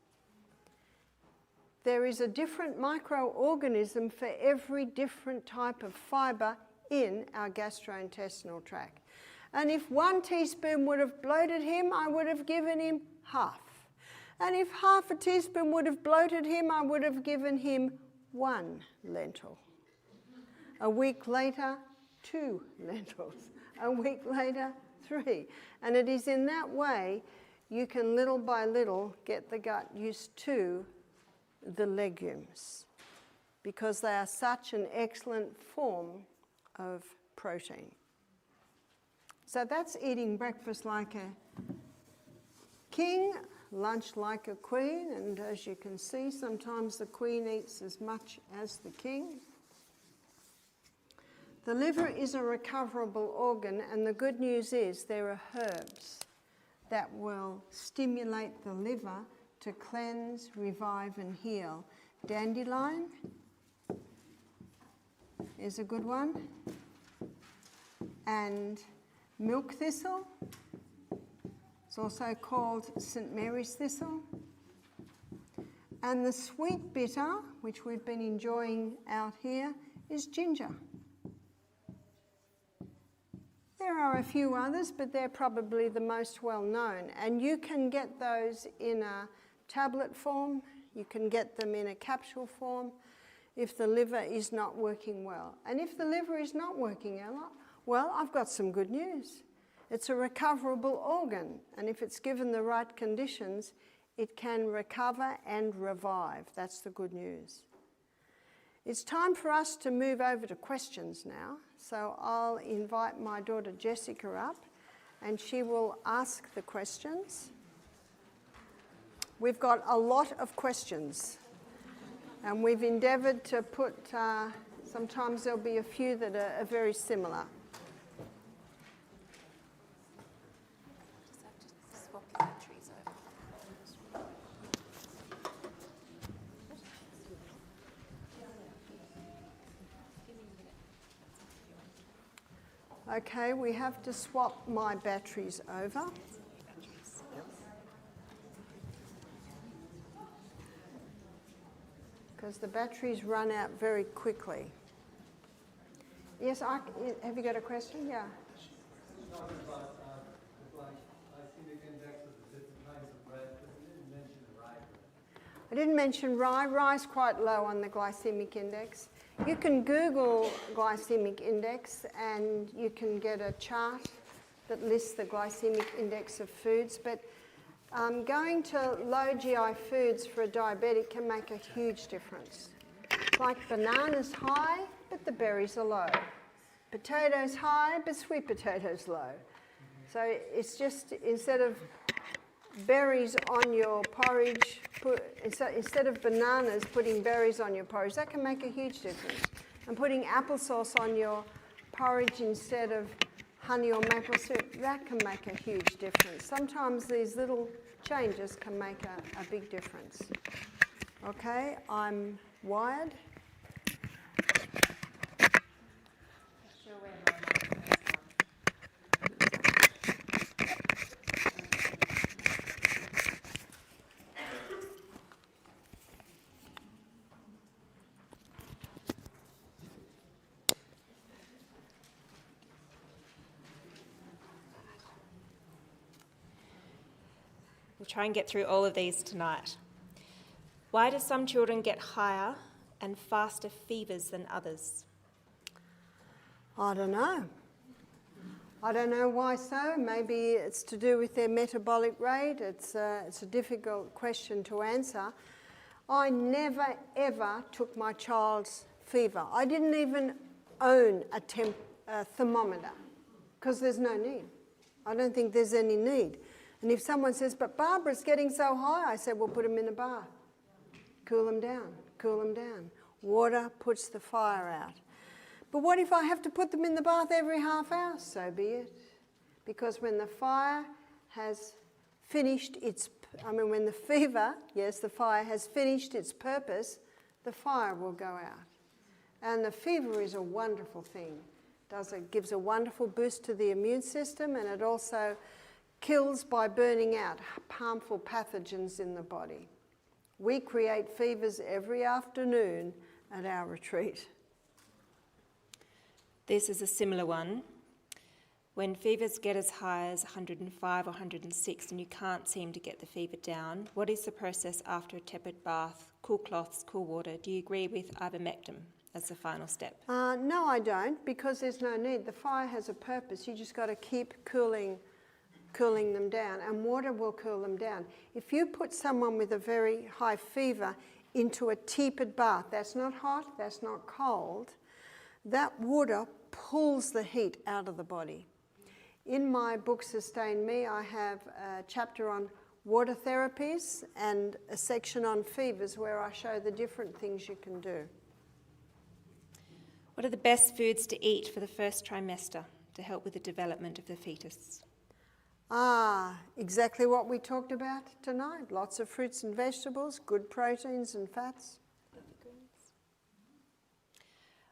There is a different microorganism for every different type of fibre in our gastrointestinal tract. And if 1 teaspoon would have bloated him, I would have given him half. And if half a teaspoon would have bloated him, I would have given him 1 lentil. A week later, 2 lentils. A week later, 3. And it is in that way you can little by little get the gut used to the legumes, because they are such an excellent form of protein. So that's eating breakfast like a king, lunch like a queen, and as you can see, sometimes the queen eats as much as the king. The liver is a recoverable organ, and the good news is there are herbs that will stimulate the liver to cleanse, revive and heal. Dandelion is a good one, and milk thistle, it's also called St. Mary's thistle, and the sweet bitter, which we've been enjoying out here, is ginger. There are a few others, but they're probably the most well known, and you can get those in a tablet form, you can get them in a capsule form if the liver is not working well. And if the liver is not working well, I've got some good news. It's a recoverable organ, and if it's given the right conditions, it can recover and revive. That's the good news. It's time for us to move over to questions now, so I'll invite my daughter Jessica up, and she will ask the questions. We've got a lot of questions, and we've endeavoured to put, sometimes there'll be a few that are very similar. Just have to swap the batteries over. Okay, we have to swap my batteries over. Because the batteries run out very quickly. Yes, have you got a question? Yeah. Talking about the glycemic index of the different kinds of bread, but you didn't mention rye bread. I didn't mention rye. Rye's quite low on the glycemic index. You can Google glycemic index and you can get a chart that lists the glycemic index of foods, but going to low GI foods for a diabetic can make a huge difference. Like bananas high, but the berries are low. Potatoes high, but sweet potatoes low. So it's just, instead of berries on your porridge, instead of bananas, putting berries on your porridge, that can make a huge difference. And putting applesauce on your porridge instead of honey or maple syrup, that can make a huge difference. Sometimes these little changes can make a big difference. Okay, I'm wired. We'll try and get through all of these tonight. Why do some children get higher and faster fevers than others? I don't know. I don't know why so. Maybe it's to do with their metabolic rate. It's a difficult question to answer. I never, ever took my child's fever. I didn't even own a thermometer because there's no need. I don't think there's any need. And if someone says, but Barbara's getting so high, I said, well, put them in a bath. Cool them down, cool them down. Water puts the fire out. But what if I have to put them in the bath every half hour? So be it. Because when the fire has finished when the fever, yes, the fire has finished its purpose, the fire will go out. And the fever is a wonderful thing. It gives a wonderful boost to the immune system, and it also kills by burning out harmful pathogens in the body. We create fevers every afternoon at our retreat. This is a similar one. When fevers get as high as 105 or 106 and you can't seem to get the fever down, what is the process after a tepid bath, cool cloths, cool water? Do you agree with ivermectin as the final step? No, I don't, because there's no need. The fire has a purpose. You just got to keep cooling them down, and water will cool them down. If you put someone with a very high fever into a tepid bath, that's not hot, that's not cold, that water pulls the heat out of the body. In my book, Sustain Me, I have a chapter on water therapies and a section on fevers where I show the different things you can do. What are the best foods to eat for the first trimester to help with the development of the fetus? Exactly what we talked about tonight. Lots of fruits and vegetables, good proteins and fats.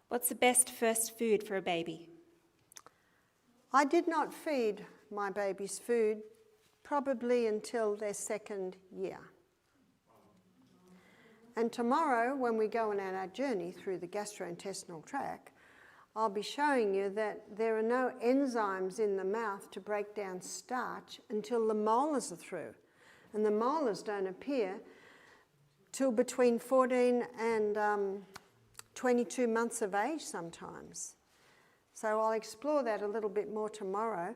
What's the best first food for a baby? I did not feed my babies food probably until their second year. And tomorrow, when we go on our journey through the gastrointestinal tract, I'll be showing you that there are no enzymes in the mouth to break down starch until the molars are through. And the molars don't appear till between 14 and 22 months of age sometimes. So I'll explore that a little bit more tomorrow.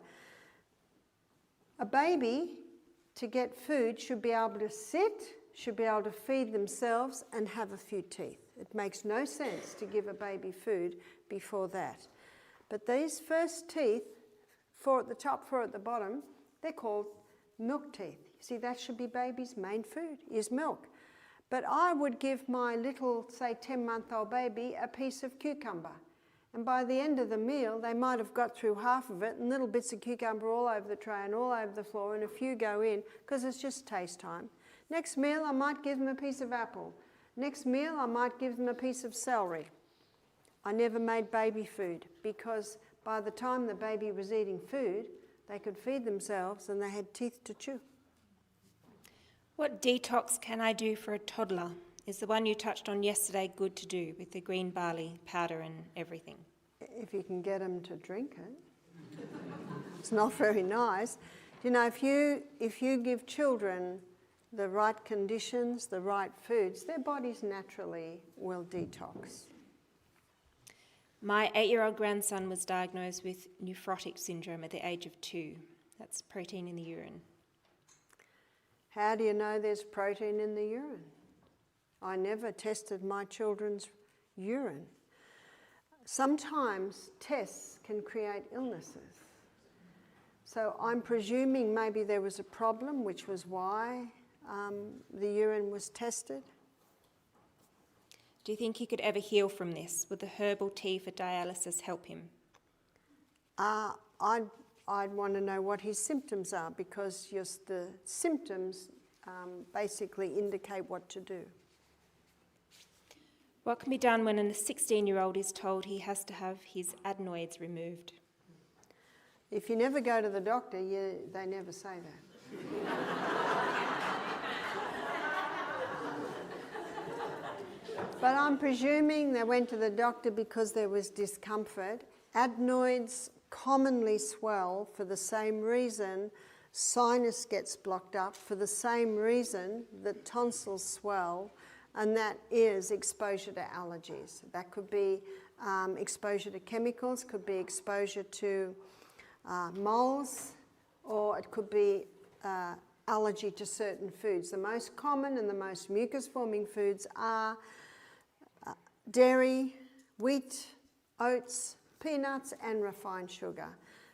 A baby, to get food, should be able to sit, should be able to feed themselves and have a few teeth. It makes no sense to give a baby food before that. But these first teeth, 4 at the top, 4 at the bottom, they're called milk teeth. See, that should be baby's main food, is milk. But I would give my little, say, 10-month-old baby a piece of cucumber. And by the end of the meal, they might have got through half of it and little bits of cucumber all over the tray and all over the floor, and a few go in because it's just taste time. Next meal, I might give them a piece of apple. Next meal, I might give them a piece of celery. I never made baby food because by the time the baby was eating food, they could feed themselves and they had teeth to chew. What detox can I do for a toddler? Is the one you touched on yesterday good to do with the green barley powder and everything? If you can get them to drink it. It's not very nice. You know, if you give children the right conditions, the right foods, their bodies naturally will detox. My 8-year-old grandson was diagnosed with nephrotic syndrome at the age of 2. That's protein in the urine. How do you know there's protein in the urine? I never tested my children's urine. Sometimes tests can create illnesses. So I'm presuming maybe there was a problem, which was why the urine was tested. Do you think he could ever heal from this? Would the herbal tea for dialysis help him? I'd want to know what his symptoms are, because the symptoms basically indicate what to do. What can be done when a 16-year-old is told he has to have his adenoids removed? If you never go to the doctor, they never say that. But I'm presuming they went to the doctor because there was discomfort. Adenoids commonly swell for the same reason sinus gets blocked up, for the same reason that tonsils swell, and that is exposure to allergies. That could be exposure to chemicals, could be exposure to moles, or it could be allergy to certain foods. The most common and the most mucus-forming foods are dairy, wheat, oats, peanuts, and refined sugar.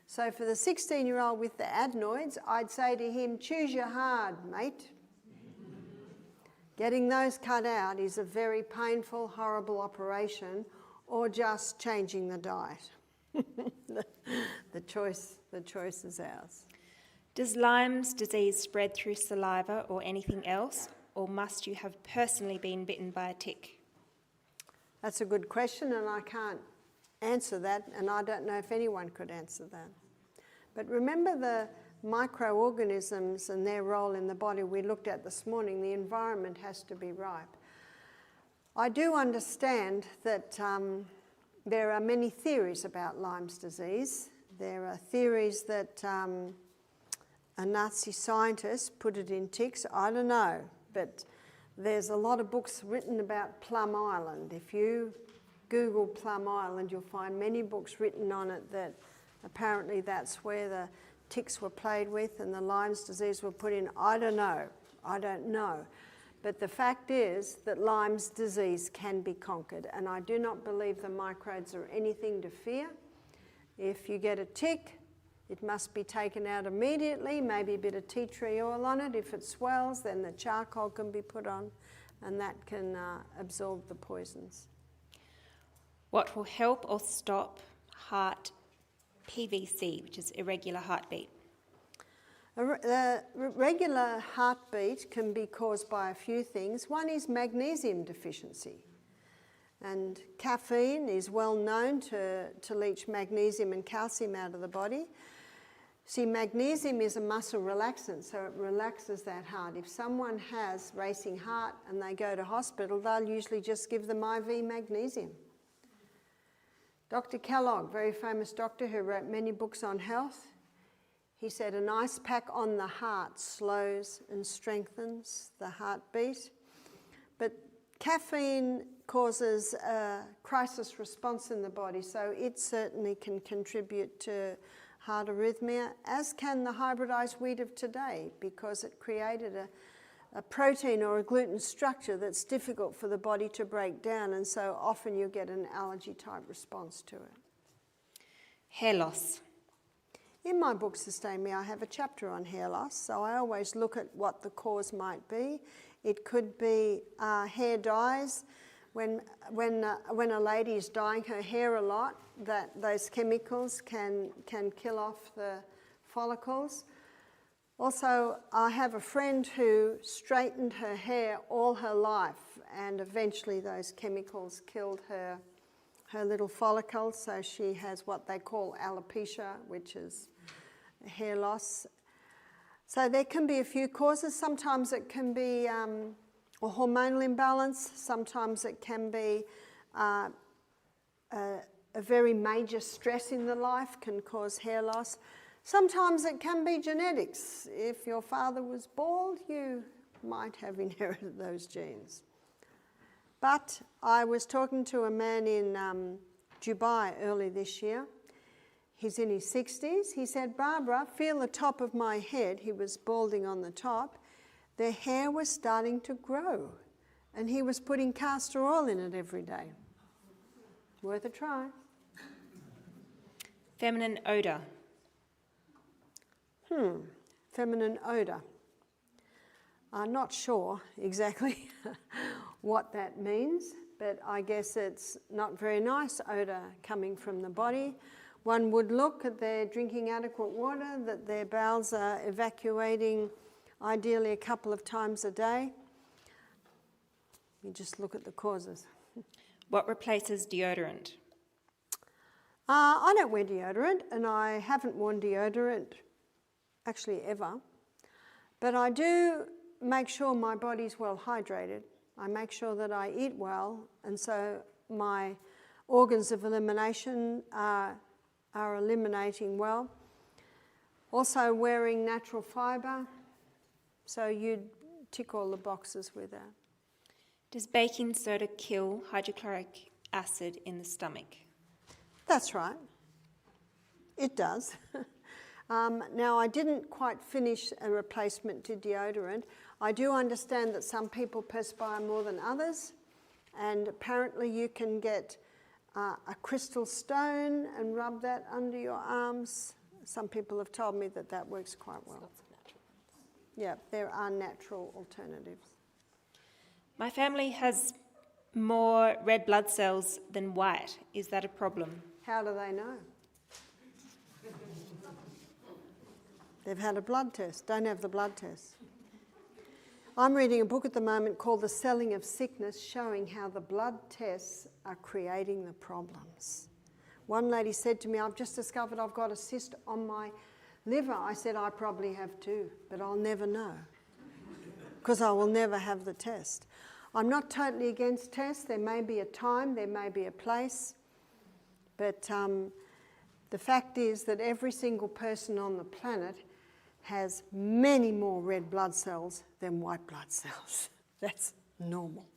So for the 16-year-old with the adenoids, I'd say to him, choose your hard, mate. Getting those cut out is a very painful, horrible operation, or just changing the diet. The choice is ours. Does Lyme's disease spread through saliva or anything else, or must you have personally been bitten by a tick? That's a good question, and I can't answer that, and I don't know if anyone could answer that. But remember the microorganisms and their role in the body we looked at this morning. The environment has to be right. I do understand that there are many theories about Lyme's disease. There are theories that a Nazi scientist put it in ticks. I don't know, but there's a lot of books written about Plum Island. If you Google Plum Island, you'll find many books written on it that apparently that's where the ticks were played with and the Lyme's disease were put in. I don't know. But the fact is that Lyme's disease can be conquered, and I do not believe the microbes are anything to fear. If you get a tick, it must be taken out immediately, maybe a bit of tea tree oil on it. If it swells, then the charcoal can be put on, and that can absorb the poisons. What will help or stop heart PVC, which is irregular heartbeat? The regular heartbeat can be caused by a few things. One is magnesium deficiency. And caffeine is well known to leach magnesium and calcium out of the body. See, magnesium is a muscle relaxant, so it relaxes that heart. If someone has racing heart and they go to hospital, they'll usually just give them IV magnesium. Dr. Kellogg, very famous doctor who wrote many books on health, he said an ice pack on the heart slows and strengthens the heartbeat. But caffeine causes a crisis response in the body, so it certainly can contribute to heart arrhythmia, as can the hybridized wheat of today, because it created a protein or a gluten structure that's difficult for the body to break down, and so often you get an allergy type response to it. Hair loss. In my book, Sustain Me, I have a chapter on hair loss, so I always look at what the cause might be. It could be hair dyes. When a lady is dyeing her hair a lot, those chemicals can kill off the follicles. Also, I have a friend who straightened her hair all her life, and eventually those chemicals killed her little follicles, so she has what they call alopecia, which is hair loss. So there can be a few causes. Sometimes it can be a hormonal imbalance. Sometimes it can be a very major stress in the life can cause hair loss. Sometimes it can be genetics. If your father was bald, you might have inherited those genes. But I was talking to a man in Dubai early this year. He's in his 60s. He said, "Barbara, feel the top of my head." He was balding on the top. The hair was starting to grow, and he was putting castor oil in it every day. Worth a try. Feminine odour. Feminine odour. I'm not sure exactly what that means, but I guess it's not very nice odour coming from the body. One would look at their drinking adequate water, that their bowels are evacuating ideally a couple of times a day. You just look at the causes. What replaces deodorant? I don't wear deodorant, and I haven't worn deodorant actually ever. But I do make sure my body's well hydrated. I make sure that I eat well, and so my organs of elimination are eliminating well. Also wearing natural fibre, so you'd tick all the boxes with that. Does baking soda kill hydrochloric acid in the stomach? That's right. It does. Now, I didn't quite finish a replacement to deodorant. I do understand that some people perspire more than others, and apparently you can get a crystal stone and rub that under your arms. Some people have told me that that works quite well. Lots of natural ones. Yeah, there are natural alternatives. My family has more red blood cells than white. Is that a problem? How do they know? They've had a blood test, don't have the blood test. I'm reading a book at the moment called The Selling of Sickness, showing how the blood tests are creating the problems. One lady said to me, I've just discovered I've got a cyst on my liver. I said, I probably have too, but I'll never know because I will never have the test. I'm not totally against tests. There may be a time, there may be a place, but the fact is that every single person on the planet has many more red blood cells than white blood cells. That's normal.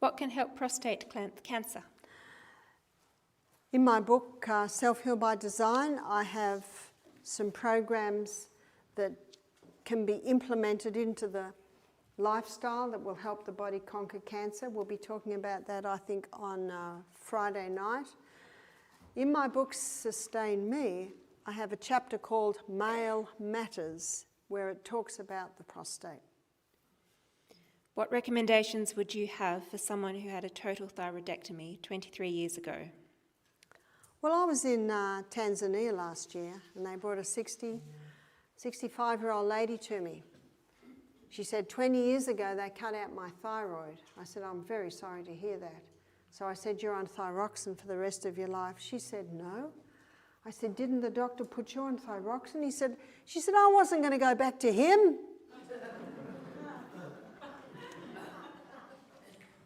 What can help prostate cancer? In my book, Self-Heal by Design, I have some programs that can be implemented into the lifestyle that will help the body conquer cancer. We'll be talking about that, I think, on Friday night. In my book, Sustain Me, I have a chapter called Male Matters, where it talks about the prostate. What recommendations would you have for someone who had a total thyroidectomy 23 years ago? Well, I was in Tanzania last year, and they brought a 65-year-old lady to me. She said, 20 years ago, they cut out my thyroid. I said, I'm very sorry to hear that. So I said, you're on thyroxine for the rest of your life. She said, no. I said, didn't the doctor put you on thyroxine? She said, I wasn't going to go back to him.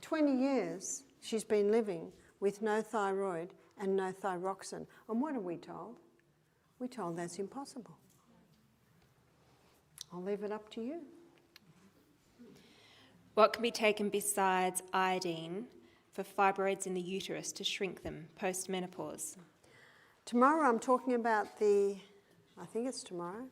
20 years she's been living with no thyroid and no thyroxine. And what are we told? We're told that's impossible. I'll leave it up to you. What can be taken besides iodine for fibroids in the uterus to shrink them post-menopause? Tomorrow I'm talking about I think it's tomorrow,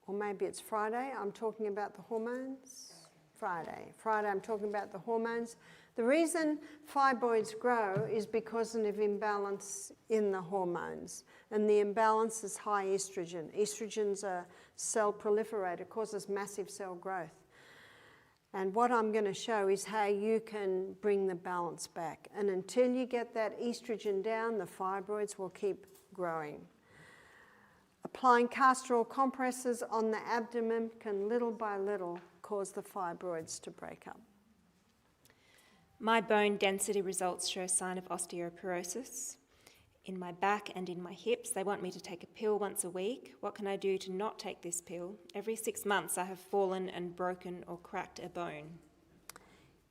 or maybe it's Friday, I'm talking about the hormones. Friday I'm talking about the hormones. The reason fibroids grow is because of imbalance in the hormones, and the imbalance is high estrogen. Estrogen's a cell proliferator, causes massive cell growth. And what I'm going to show is how you can bring the balance back. And until you get that estrogen down, the fibroids will keep growing. Applying castor oil compresses on the abdomen can little by little cause the fibroids to break up. My bone density results show a sign of osteoporosis. In my back and in my hips, they want me to take a pill once a week. What can I do to not take this pill? Every 6 months I have fallen and broken or cracked a bone.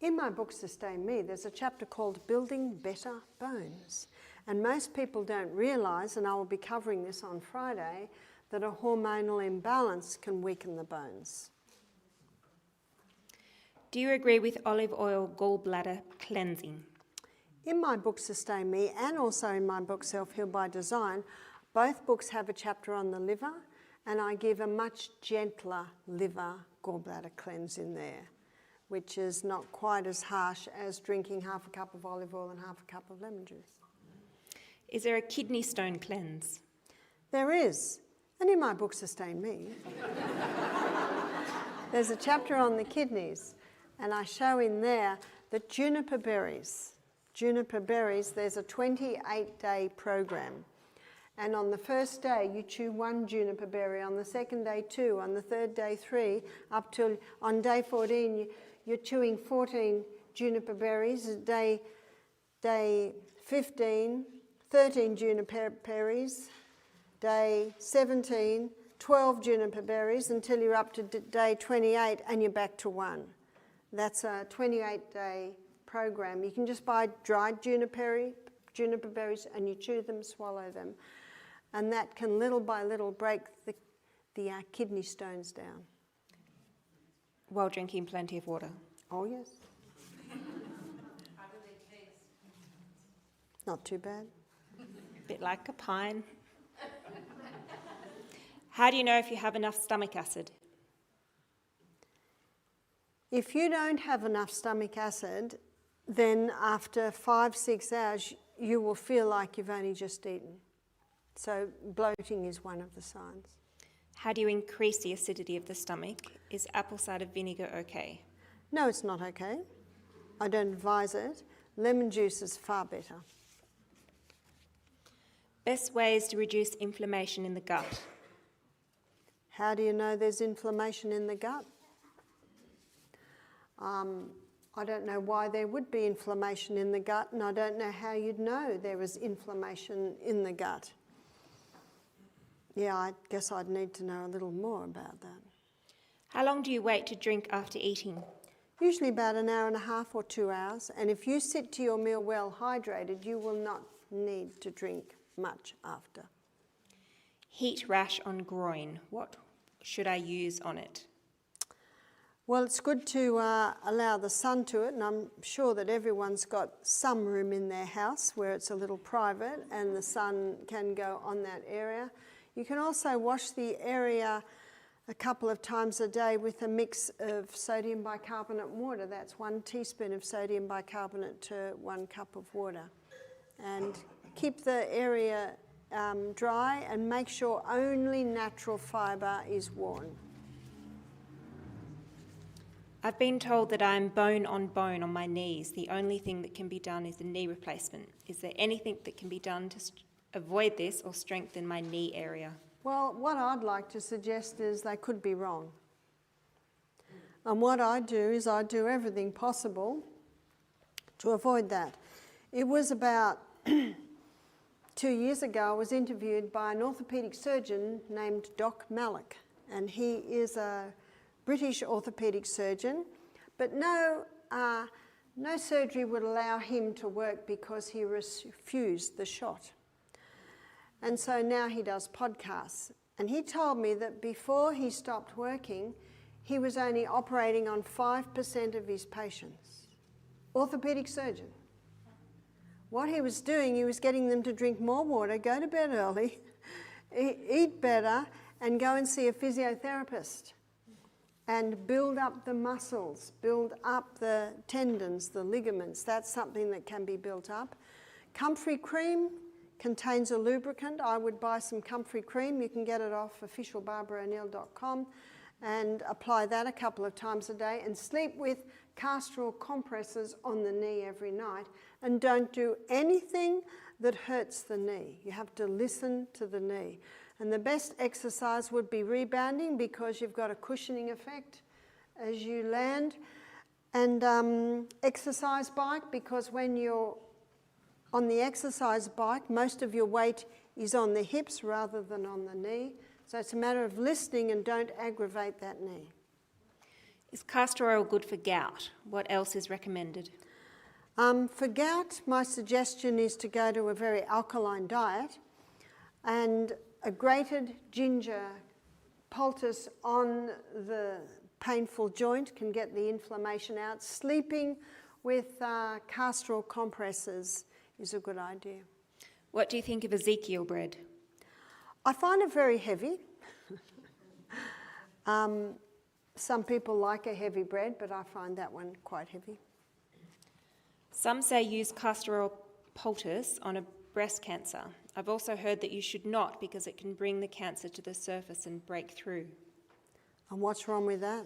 In my book, Sustain Me, there's a chapter called Building Better Bones. And most people don't realise, and I will be covering this on Friday, that a hormonal imbalance can weaken the bones. Do you agree with olive oil gallbladder cleansing? In my book, Sustain Me, and also in my book, Self-Heal by Design, both books have a chapter on the liver, and I give a much gentler liver gallbladder cleanse in there, which is not quite as harsh as drinking half a cup of olive oil and half a cup of lemon juice. Is there a kidney stone cleanse? There is, and in my book, Sustain Me, there's a chapter on the kidneys, and I show in there that juniper berries, there's a 28-day program. And on the first day, you chew 1 juniper berry, on the second day 2, on the third day 3, up till on day 14, you're chewing 14 juniper berries. Day 15, 13 juniper berries. Day 17, 12 juniper berries, until you're up to day 28 and you're back to 1. That's a 28-day program. You can just buy dried juniper berries and you chew them, swallow them. And that can little by little break the kidney stones down. While drinking plenty of water. Oh, yes. How do they taste? Not too bad. A bit like a pine. How do you know if you have enough stomach acid? If you don't have enough stomach acid, then after 5-6 hours, you will feel like you've only just eaten. So bloating is one of the signs. How do you increase the acidity of the stomach? Is apple cider vinegar okay? No, it's not okay. I don't advise it. Lemon juice is far better. Best ways to reduce inflammation in the gut. How do you know there's inflammation in the gut? I don't know why there would be inflammation in the gut, and I don't know how you'd know there was inflammation in the gut. Yeah, I guess I'd need to know a little more about that. How long do you wait to drink after eating? Usually about an hour and a half or 2 hours, and if you sit to your meal well hydrated, you will not need to drink much after. Heat rash on groin. What should I use on it? Well, it's good to allow the sun to it, and I'm sure that everyone's got some room in their house where it's a little private and the sun can go on that area. You can also wash the area a couple of times a day with a mix of sodium bicarbonate and water. That's 1 teaspoon of sodium bicarbonate to 1 cup of water. And keep the area dry and make sure only natural fibre is worn. I've been told that I'm bone on my knees. The only thing that can be done is a knee replacement. Is there anything that can be done to avoid this or strengthen my knee area? Well, what I'd like to suggest is they could be wrong. And what I do is I do everything possible to avoid that. It was about 2 years ago, I was interviewed by an orthopaedic surgeon named Doc Mallock, and he is a British orthopaedic surgeon, but no surgery would allow him to work because he refused the shot. And so now he does podcasts. And he told me that before he stopped working, he was only operating on 5% of his patients. Orthopaedic surgeon. What he was doing, he was getting them to drink more water, go to bed early, eat better, and go and see a physiotherapist. And build up the muscles, build up the tendons, the ligaments. That's something that can be built up. Comfrey cream contains a lubricant. I would buy some comfrey cream. You can get it off officialbarbaro'Neill.com and apply that a couple of times a day and sleep with castor oil compresses on the knee every night. And don't do anything that hurts the knee. You have to listen to the knee. And the best exercise would be rebounding because you've got a cushioning effect as you land. And exercise bike, because when you're on the exercise bike, most of your weight is on the hips rather than on the knee. So it's a matter of listening and don't aggravate that knee. Is castor oil good for gout? What else is recommended? For gout, my suggestion is to go to a very alkaline diet, and a grated ginger poultice on the painful joint can get the inflammation out. Sleeping with castor oil compresses is a good idea. What do you think of Ezekiel bread? I find it very heavy. Some people like a heavy bread, but I find that one quite heavy. Some say use castor oil poultice on a breast cancer. I've also heard that you should not because it can bring the cancer to the surface and break through. And what's wrong with that?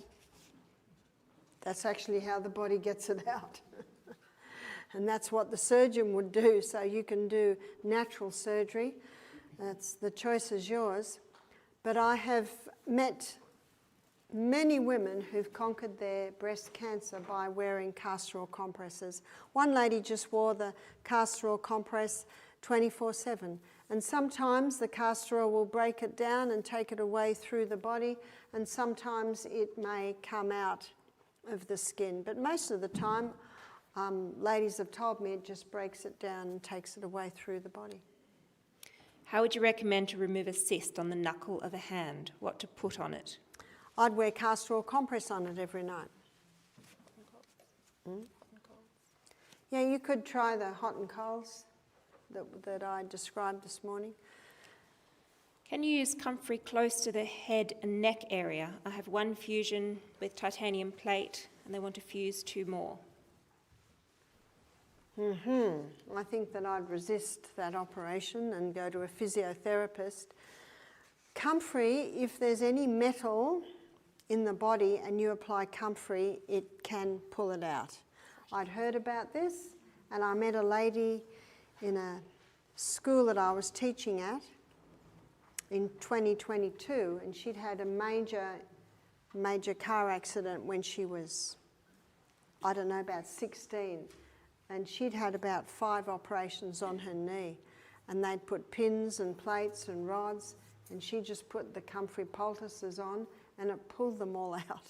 That's actually how the body gets it out. And that's what the surgeon would do. So you can do natural surgery. The choice is yours. But I have met many women who've conquered their breast cancer by wearing castor oil compresses. One lady just wore the castor oil compress 24/7. And sometimes the castor oil will break it down and take it away through the body, and sometimes it may come out of the skin. But most of the time, ladies have told me it just breaks it down and takes it away through the body. How would you recommend to remove a cyst on the knuckle of a hand? What to put on it? I'd wear castor oil compress on it every night. Yeah, you could try the hot and colds that I described this morning. Can you use comfrey close to the head and neck area? I have one fusion with titanium plate and they want to fuse 2 more. I think that I'd resist that operation and go to a physiotherapist. Comfrey, if there's any metal in the body and you apply comfrey, it can pull it out. I'd heard about this, and I met a lady in a school that I was teaching at in 2022, and she'd had a major car accident when she was, I don't know, about 16, and she'd had about 5 operations on her knee, and they'd put pins and plates and rods, and she just put the comfrey poultices on, and it pulled them all out.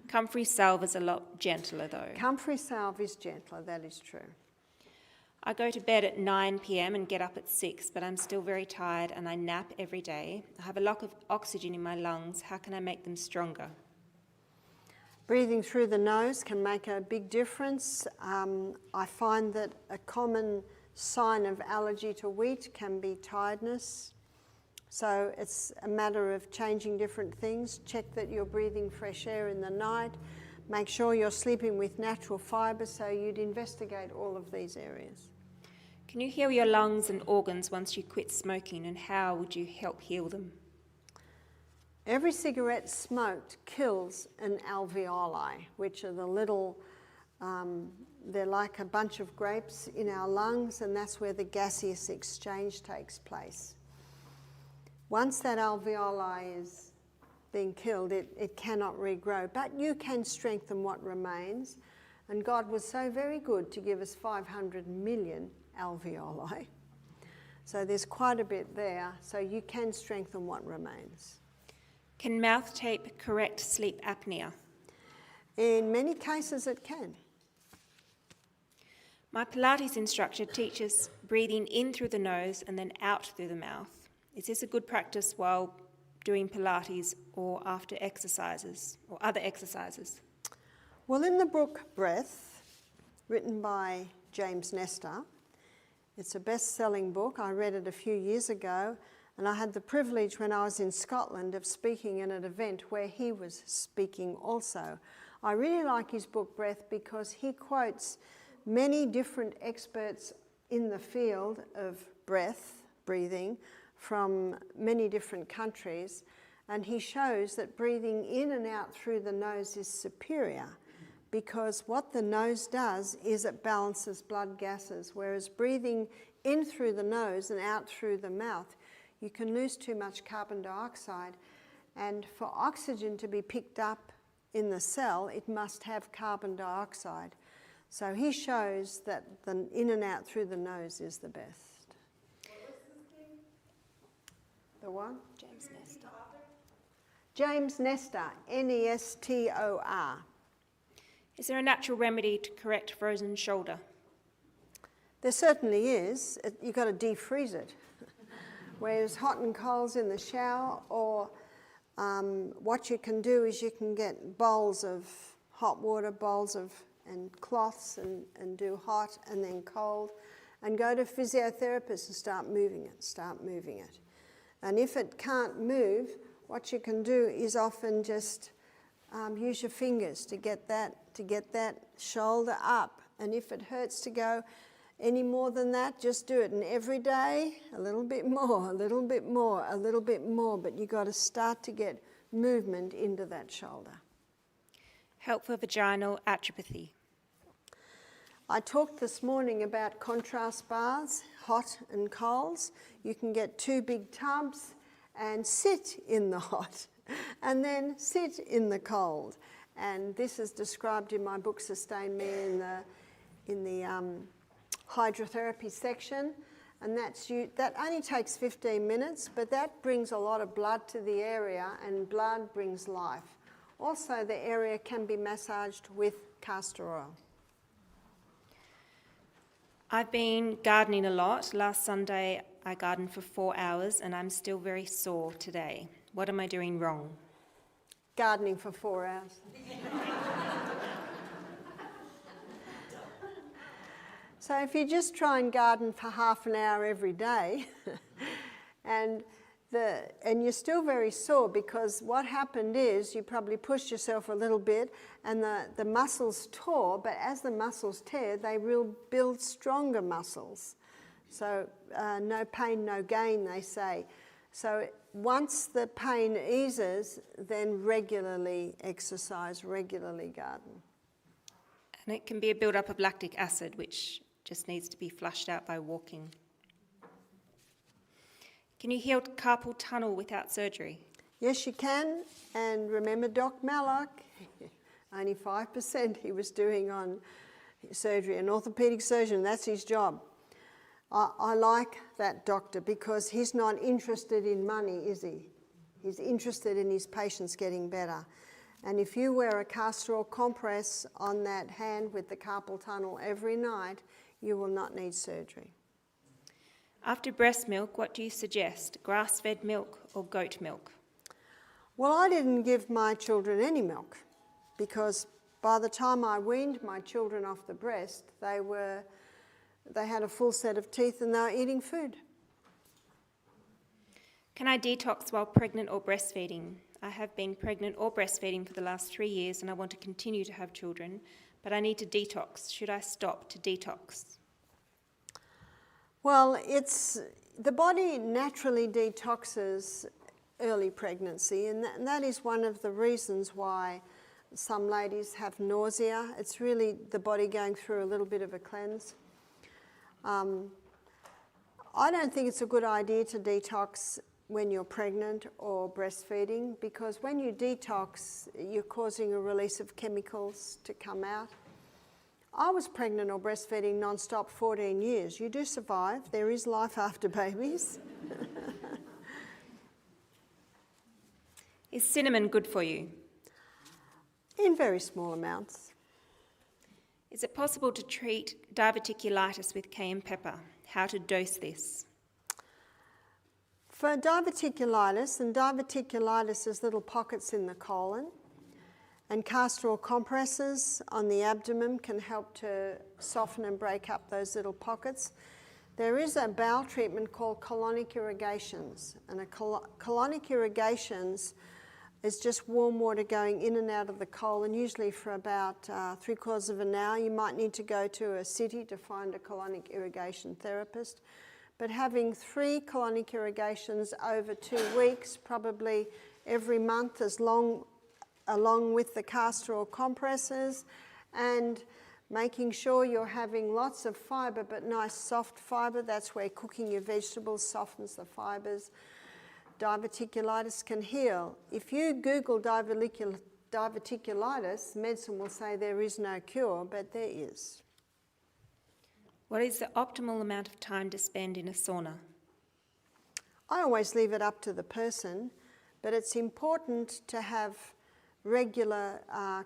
Comfrey salve is a lot gentler though. Comfrey salve is gentler, that is true. I go to bed at 9 p.m. and get up at 6, but I'm still very tired and I nap every day. I have a lack of oxygen in my lungs. How can I make them stronger? Breathing through the nose can make a big difference. I find that a common sign of allergy to wheat can be tiredness. So it's a matter of changing different things. Check that you're breathing fresh air in the night. Make sure you're sleeping with natural fibre, so you'd investigate all of these areas. Can you heal your lungs and organs once you quit smoking, and how would you help heal them? Every cigarette smoked kills an alveoli, which are the little, they're like a bunch of grapes in our lungs, and that's where the gaseous exchange takes place. Once that alveoli is being killed, it cannot regrow, but you can strengthen what remains. And God was so very good to give us 500 million alveoli. So there's quite a bit there, so you can strengthen what remains. Can mouth tape correct sleep apnea? In many cases it can. My Pilates instructor teaches breathing in through the nose and then out through the mouth. Is this a good practice while doing Pilates or after exercises or other exercises? Well, in the book Breath, written by James Nestor, it's a best-selling book. I read it a few years ago, and I had the privilege when I was in Scotland of speaking at an event where he was speaking also. I really like his book Breath because he quotes many different experts in the field of breathing, from many different countries, and he shows that breathing in and out through the nose is superior because what the nose does is it balances blood gases, whereas breathing in through the nose and out through the mouth, you can lose too much carbon dioxide, and for oxygen to be picked up in the cell, it must have carbon dioxide. So he shows that the in and out through the nose is the best. The one? James Nestor. James Nestor, Nestor. Is there a natural remedy to correct frozen shoulder? There certainly is. You've got to defreeze it. Whereas hot and cold's in the shower, or what you can do is you can get bowls of hot water, and cloths, and do hot and then cold, and go to physiotherapists and start moving it. And if it can't move, what you can do is often just use your fingers to get that shoulder up. And if it hurts to go any more than that, just do it. And every day, a little bit more, a little bit more, a little bit more. But you've got to start to get movement into that shoulder. Help for vaginal atrophy. I talked this morning about contrast baths, hot and colds. You can get 2 big tubs and sit in the hot and then sit in the cold. And this is described in my book Sustain Me in the hydrotherapy section. And that only takes 15 minutes, but that brings a lot of blood to the area, and blood brings life. Also, the area can be massaged with castor oil. I've been gardening a lot. Last Sunday I gardened for 4 hours and I'm still very sore today. What am I doing wrong? Gardening for 4 hours. So if you just try and garden for half an hour every day, and you're still very sore, because what happened is you probably pushed yourself a little bit and the muscles tore, but as the muscles tear, they will build stronger muscles. So no pain, no gain, they say. So once the pain eases, then regularly exercise, regularly garden. And it can be a build-up of lactic acid, which just needs to be flushed out by walking. Can you heal carpal tunnel without surgery? Yes, you can. And remember Doc Malloch, only 5% he was doing on surgery. An orthopaedic surgeon, that's his job. I like that doctor because he's not interested in money, is he? He's interested in his patients getting better. And if you wear a castor oil compress on that hand with the carpal tunnel every night, you will not need surgery. After breast milk, what do you suggest? Grass-fed milk or goat milk? Well, I didn't give my children any milk because by the time I weaned my children off the breast, they had a full set of teeth and they were eating food. Can I detox while pregnant or breastfeeding? I have been pregnant or breastfeeding for the last 3 years and I want to continue to have children, but I need to detox. Should I stop to detox? Well, the body naturally detoxes early pregnancy, and that is one of the reasons why some ladies have nausea. It's really the body going through a little bit of a cleanse. I don't think it's a good idea to detox when you're pregnant or breastfeeding, because when you detox, you're causing a release of chemicals to come out. I was pregnant or breastfeeding non-stop 14 years. You do survive. There is life after babies. Is cinnamon good for you? In very small amounts. Is it possible to treat diverticulitis with cayenne pepper? How to dose this? For diverticulitis, and diverticulitis is little pockets in the colon, and castor oil compresses on the abdomen can help to soften and break up those little pockets. There is a bowel treatment called colonic irrigations, and a colonic irrigations is just warm water going in and out of the colon, usually for about 3/4 of an hour. You might need to go to a city to find a colonic irrigation therapist. But having 3 colonic irrigations over 2 weeks, probably every month, along with the castor oil compresses, and making sure you're having lots of fibre, but nice soft fibre. That's where cooking your vegetables softens the fibres. Diverticulitis can heal. If you Google diverticulitis, medicine will say there is no cure, but there is. What is the optimal amount of time to spend in a sauna? I always leave it up to the person, but it's important to have regular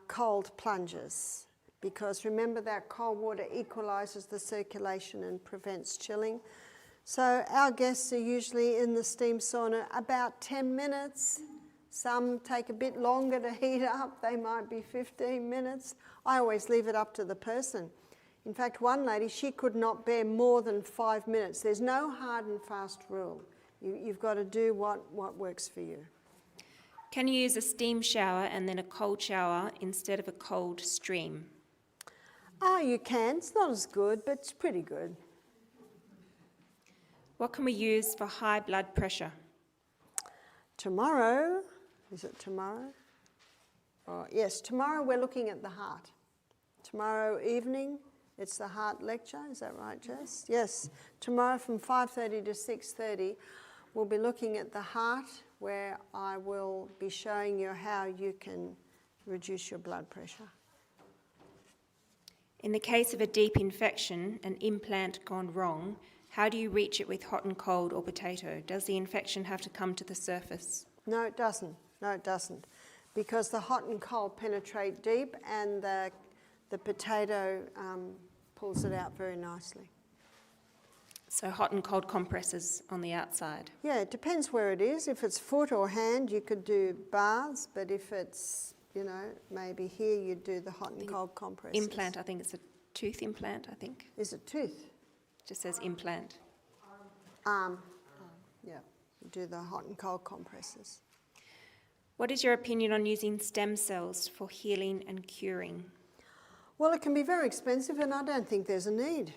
cold plunges, because remember that cold water equalises the circulation and prevents chilling. So our guests are usually in the steam sauna about 10 minutes. Some take a bit longer to heat up. They might be 15 minutes. I always leave it up to the person. In fact, one lady, she could not bear more than 5 minutes. There's no hard and fast rule. You've got to do what works for you. Can you use a steam shower and then a cold shower instead of a cold stream? Oh, you can. It's not as good, but it's pretty good. What can we use for high blood pressure? Tomorrow, is it tomorrow? Oh, yes, tomorrow we're looking at the heart. Tomorrow evening, it's the heart lecture. Is that right, Jess? Yes. Tomorrow from 5:30 to 6:30, we'll be looking at the heart, where I will be showing you how you can reduce your blood pressure. In the case of a deep infection, an implant gone wrong, how do you reach it with hot and cold or potato? Does the infection have to come to the surface? No, it doesn't. No, it doesn't. Because the hot and cold penetrate deep, and the potato pulls it out very nicely. So hot and cold compresses on the outside? Yeah, it depends where it is. If it's foot or hand, you could do baths, but if it's, maybe here, you'd do the hot and cold compresses. Implant, I think it's a tooth implant, I think. Is it tooth? It just says implant. Yeah, you do the hot and cold compresses. What is your opinion on using stem cells for healing and curing? Well, it can be very expensive, and I don't think there's a need.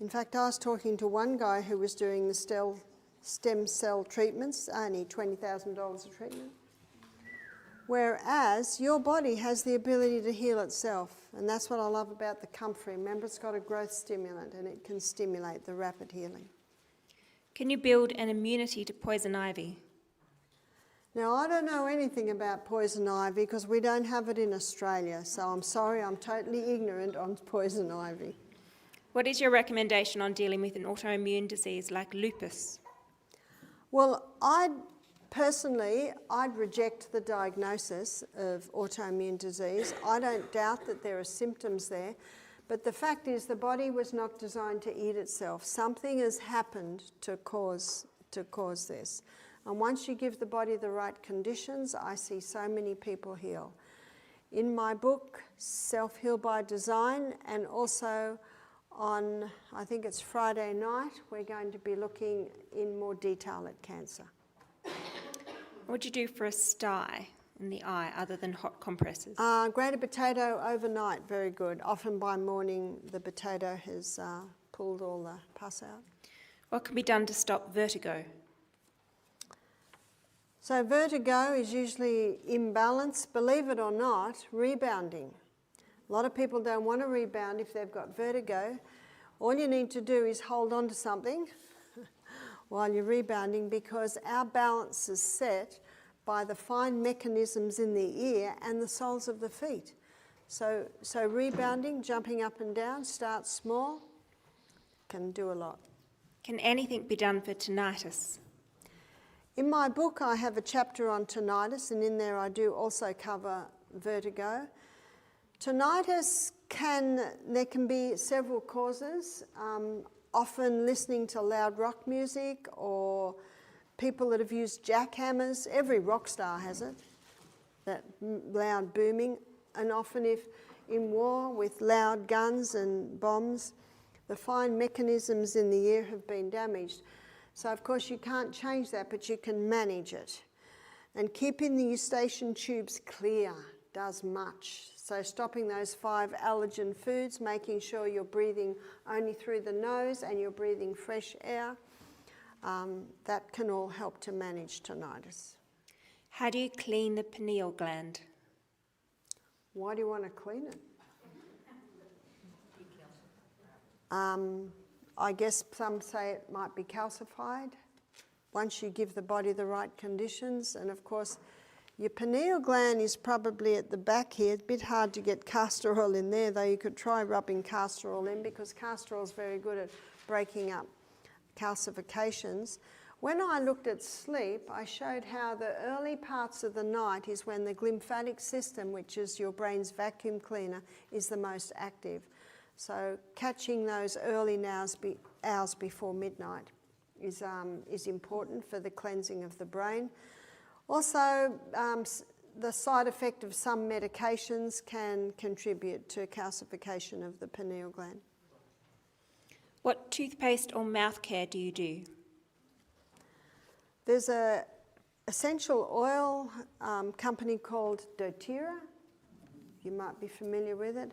In fact, I was talking to one guy who was doing the stem cell treatments, only $20,000 a treatment. Whereas your body has the ability to heal itself. And that's what I love about the comfrey. Remember, it's got a growth stimulant and it can stimulate the rapid healing. Can you build an immunity to poison ivy? Now, I don't know anything about poison ivy because we don't have it in Australia. So I'm sorry, I'm totally ignorant on poison ivy. What is your recommendation on dealing with an autoimmune disease like lupus? Well, I'd reject the diagnosis of autoimmune disease. I don't doubt that there are symptoms there, but the fact is the body was not designed to eat itself. Something has happened to cause this. And once you give the body the right conditions, I see so many people heal. In my book, Self-Heal by Design, and also on, I think it's Friday night, we're going to be looking in more detail at cancer. What would you do for a sty in the eye other than hot compresses? Grated potato overnight, very good. Often by morning the potato has pulled all the pus out. What can be done to stop vertigo? So vertigo is usually imbalance, believe it or not, rebounding. A lot of people don't want to rebound if they've got vertigo. All you need to do is hold on to something while you're rebounding, because our balance is set by the fine mechanisms in the ear and the soles of the feet. So rebounding, jumping up and down, start small, can do a lot. Can anything be done for tinnitus? In my book I have a chapter on tinnitus, and in there I do also cover vertigo. Tinnitus there can be several causes. Often listening to loud rock music, or people that have used jackhammers. Every rock star has it, that loud booming. And often if in war with loud guns and bombs, the fine mechanisms in the ear have been damaged. So of course you can't change that, but you can manage it. And keeping the eustachian tubes clear does much. So stopping those 5 allergen foods, making sure you're breathing only through the nose and you're breathing fresh air, that can all help to manage tinnitus. How do you clean the pineal gland? Why do you want to clean it? I guess some say it might be calcified once you give the body the right conditions. And of course, your pineal gland is probably at the back here. It's a bit hard to get castor oil in there, though you could try rubbing castor oil in, because castor oil is very good at breaking up calcifications. When I looked at sleep, I showed how the early parts of the night is when the glymphatic system, which is your brain's vacuum cleaner, is the most active. So catching those early hours before midnight is important for the cleansing of the brain. Also, the side effect of some medications can contribute to calcification of the pineal gland. What toothpaste or mouth care do you do? There's an essential oil company called doTERRA. You might be familiar with it.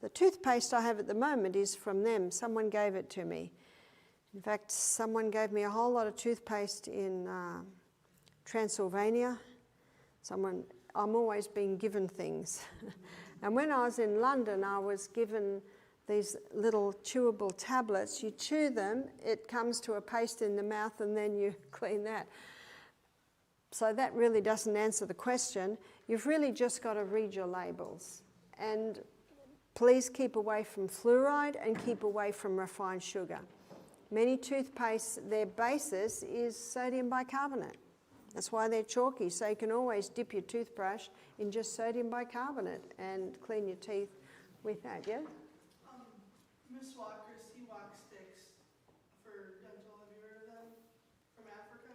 The toothpaste I have at the moment is from them. Someone gave it to me. In fact, someone gave me a whole lot of toothpaste in Transylvania. I'm always being given things. And when I was in London, I was given these little chewable tablets. You chew them, it comes to a paste in the mouth, and then you clean that. So that really doesn't answer the question. You've really just got to read your labels. And please keep away from fluoride and keep away from refined sugar. Many toothpastes, their basis is sodium bicarbonate. That's why they're chalky. So you can always dip your toothbrush in just sodium bicarbonate and clean your teeth with that, yeah? Miss Walker's Sea-Walk sticks for dental, have you heard of them? From Africa?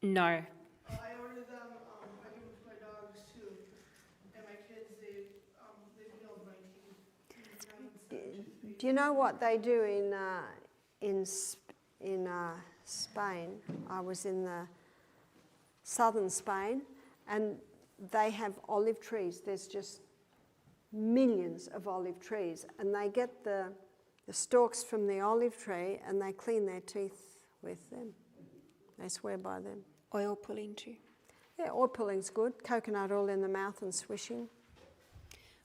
No. I ordered them, I give them to my dogs too. And my kids, they've healed my teeth. Do you know what they do in Spain? I was in the southern Spain, and they have olive trees. There's just millions of olive trees, and they get the stalks from the olive tree and they clean their teeth with them. They swear by them. Oil pulling too. Yeah, oil pulling's good. Coconut oil in the mouth and swishing.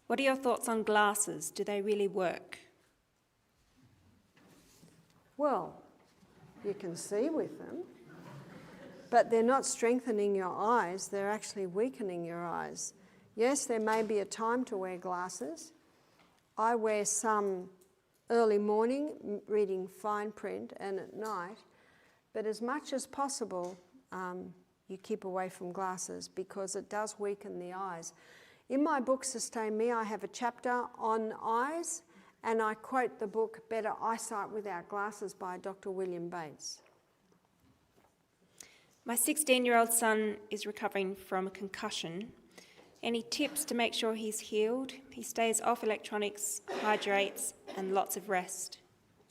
What are your thoughts on glasses? Do they really work? Well, you can see with them, but they're not strengthening your eyes, they're actually weakening your eyes. Yes, there may be a time to wear glasses. I wear some early morning, reading fine print, and at night, but as much as possible, you keep away from glasses because it does weaken the eyes. In my book, Sustain Me, I have a chapter on eyes, and I quote the book Better Eyesight Without Glasses by Dr. William Bates. My 16-year-old son is recovering from a concussion. Any tips to make sure he's healed? He stays off electronics, hydrates, and lots of rest.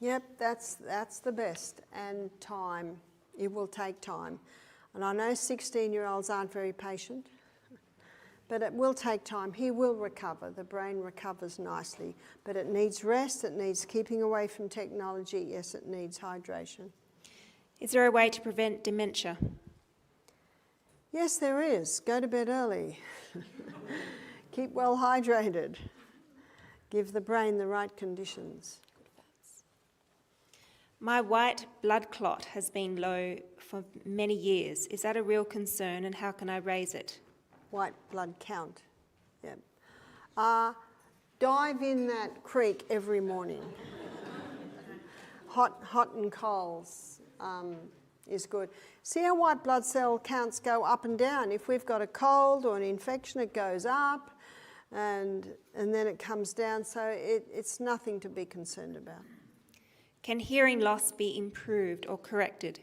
Yep, that's the best, and time. It will take time. And I know 16-year-olds aren't very patient, but it will take time. He will recover. The brain recovers nicely, but it needs rest, it needs keeping away from technology, yes, it needs hydration. Is there a way to prevent dementia? Yes, there is. Go to bed early. Keep well hydrated. Give the brain the right conditions. My white blood clot has been low for many years. Is that a real concern, and how can I raise it? White blood count. Yep. Dive in that creek every morning. Hot and coals is good. See how white blood cell counts go up and down. If we've got a cold or an infection, it goes up and then it comes down. So it's nothing to be concerned about. Can hearing loss be improved or corrected?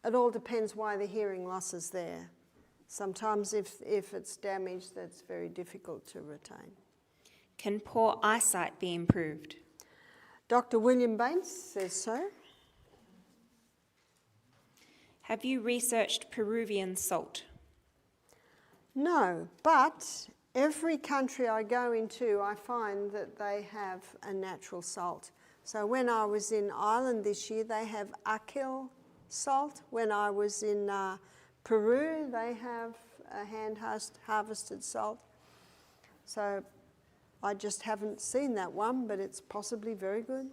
It all depends why the hearing loss is there. Sometimes if it's damaged, that's very difficult to retain. Can poor eyesight be improved? Dr. William Bates says so. Have you researched Peruvian salt? No, but every country I go into, I find that they have a natural salt. So when I was in Ireland this year, they have Akil salt. When I was in Peru, they have a hand-harvested salt. So I just haven't seen that one, but it's possibly very good.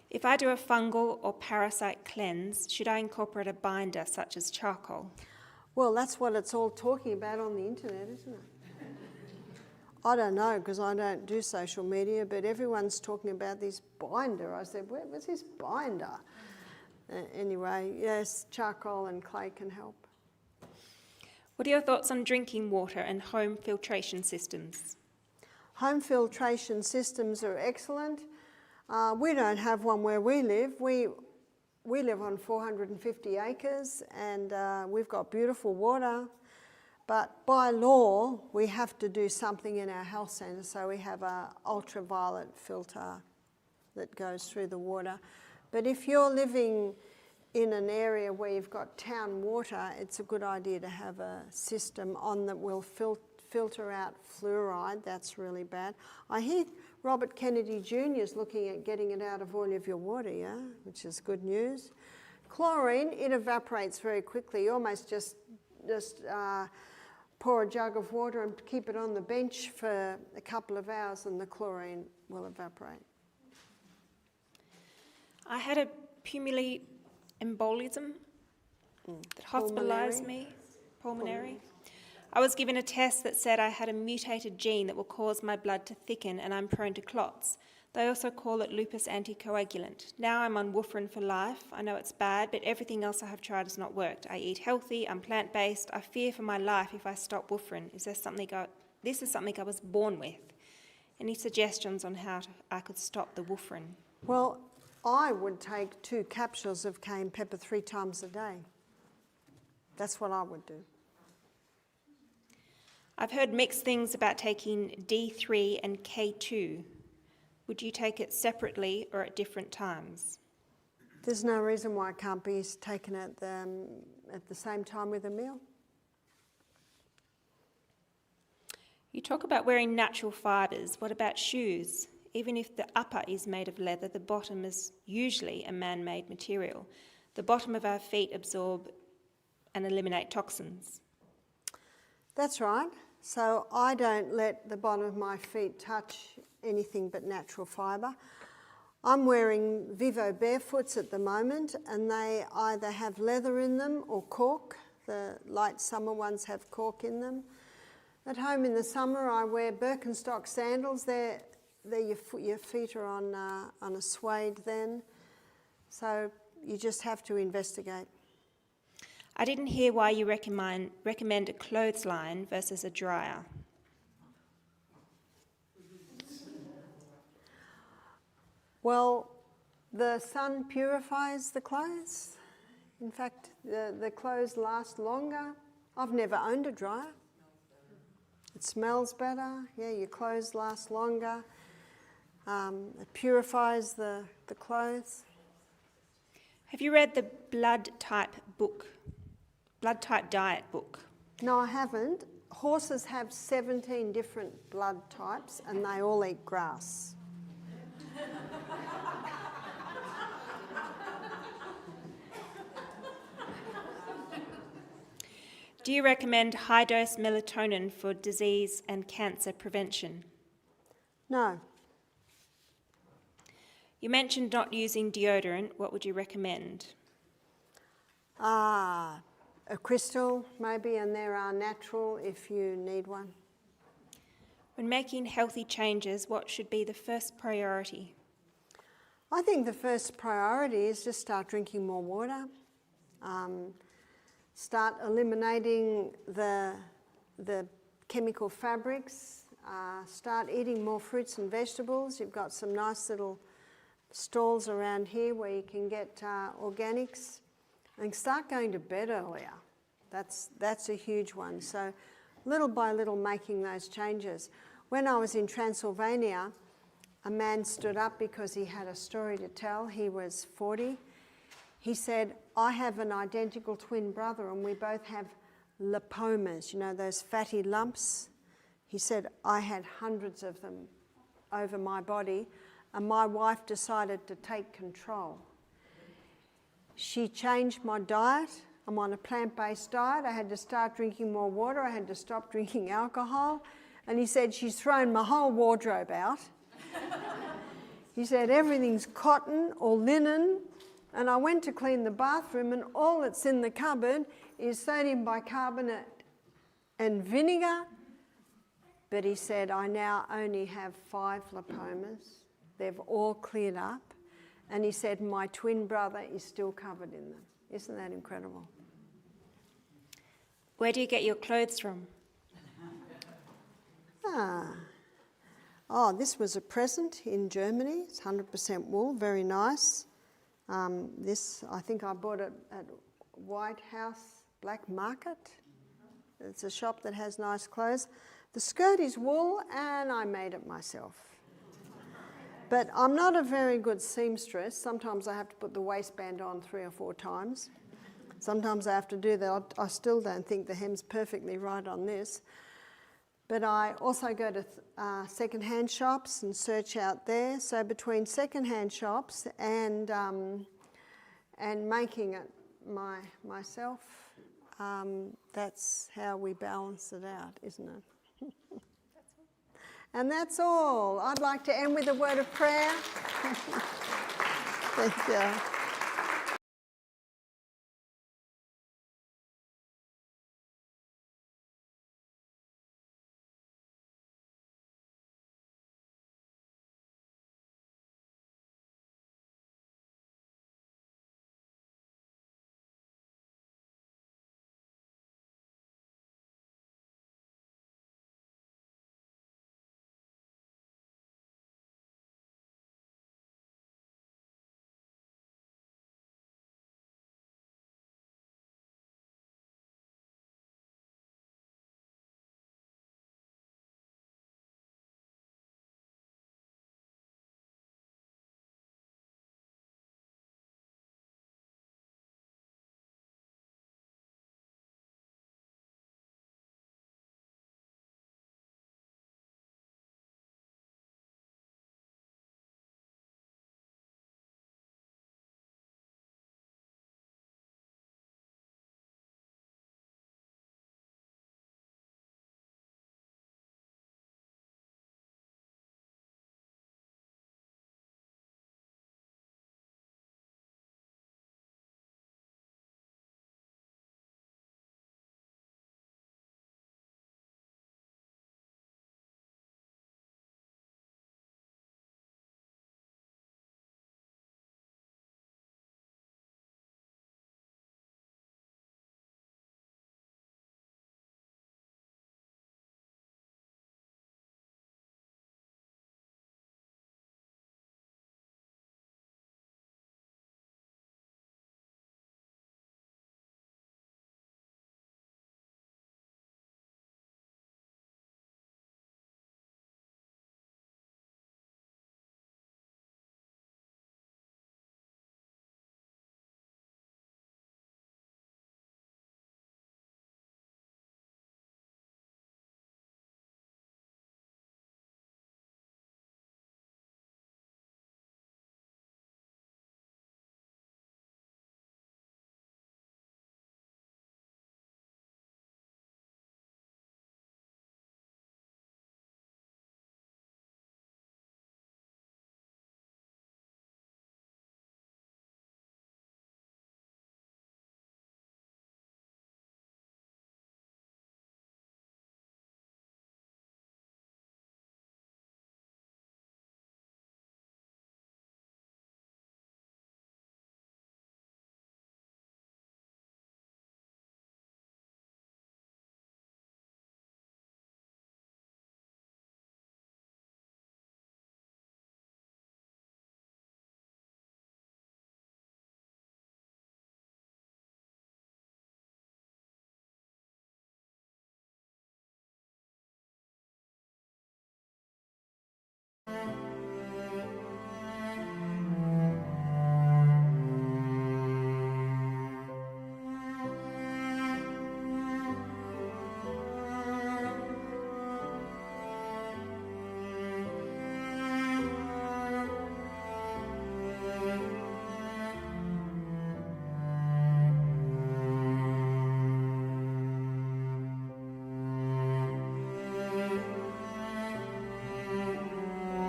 If I do a fungal or parasite cleanse, should I incorporate a binder such as charcoal? Well, that's what it's all talking about on the internet, isn't it? I don't know, because I don't do social media, but everyone's talking about this binder. I said, what's this binder? Anyway, yes, charcoal and clay can help. What are your thoughts on drinking water and home filtration systems? Home filtration systems are excellent. We don't have one where we live. We live on 450 acres and we've got beautiful water. But by law, we have to do something in our health centre, so we have an ultraviolet filter that goes through the water. But if you're living in an area where you've got town water, it's a good idea to have a system on that will filter out fluoride. That's really bad. I hear Robert Kennedy Jr. is looking at getting it out of all of your water, yeah, which is good news. Chlorine, it evaporates very quickly. You almost just pour a jug of water and keep it on the bench for a couple of hours and the chlorine will evaporate. I had a pulmonary embolism that hospitalised me, pulmonary. I was given a test that said I had a mutated gene that will cause my blood to thicken and I'm prone to clots. They also call it lupus anticoagulant. Now I'm on warfarin for life. I know it's bad, but everything else I have tried has not worked. I eat healthy, I'm plant-based. I fear for my life if I stop warfarin. This is something I was born with. Any suggestions on how I could stop the warfarin? Well, I would take 2 capsules of cayenne pepper 3 times a day. That's what I would do. I've heard mixed things about taking D3 and K2. Would you take it separately or at different times? There's no reason why it can't be taken at the same time with a meal. You talk about wearing natural fibres. What about shoes? Even if the upper is made of leather, the bottom is usually a man-made material. The bottom of our feet absorb and eliminate toxins. That's right. So I don't let the bottom of my feet touch anything but natural fibre. I'm wearing Vivo barefoots at the moment, and they either have leather in them or cork. The light summer ones have cork in them. At home in the summer, I wear Birkenstock sandals. Your feet are on a suede then. So you just have to investigate. I didn't hear why you recommend a clothesline versus a dryer. Well, the sun purifies the clothes. In fact, the clothes last longer. I've never owned a dryer. It smells better. Yeah, your clothes last longer. It purifies the clothes. Have you read the blood type diet book? No, I haven't. Horses have 17 different blood types and they all eat grass. Do you recommend high-dose melatonin for disease and cancer prevention? No. You mentioned not using deodorant. What would you recommend? A crystal maybe, and there are natural if you need one. When making healthy changes, what should be the first priority? I think the first priority is just start drinking more water. Start eliminating the chemical fabrics. Start eating more fruits and vegetables. You've got some nice little stalls around here where you can get organics. And start going to bed earlier. That's a huge one. So little by little making those changes. When I was in Transylvania, a man stood up because he had a story to tell. He was 40. He said, I have an identical twin brother and we both have lipomas, you know, those fatty lumps. He said, I had hundreds of them over my body and my wife decided to take control. She changed my diet. I'm on a plant-based diet. I had to start drinking more water. I had to stop drinking alcohol. And he said, she's thrown my whole wardrobe out. He said, everything's cotton or linen. And I went to clean the bathroom and all that's in the cupboard is sodium bicarbonate and vinegar. But he said, I now only have 5 lipomas. They've all cleared up. And he said, my twin brother is still covered in them. Isn't that incredible? Where do you get your clothes from? Oh, this was a present in Germany. It's 100% wool, very nice. This, I think I bought it at White House Black Market. It's a shop that has nice clothes. The skirt is wool and I made it myself. But I'm not a very good seamstress. Sometimes I have to put the waistband on 3 or 4 times. Sometimes I have to do that. I still don't think the hem's perfectly right on this. But I also go to second-hand shops and search out there. So between second-hand shops and making it myself, that's how we balance it out, isn't it? And that's all. I'd like to end with a word of prayer. Thank you.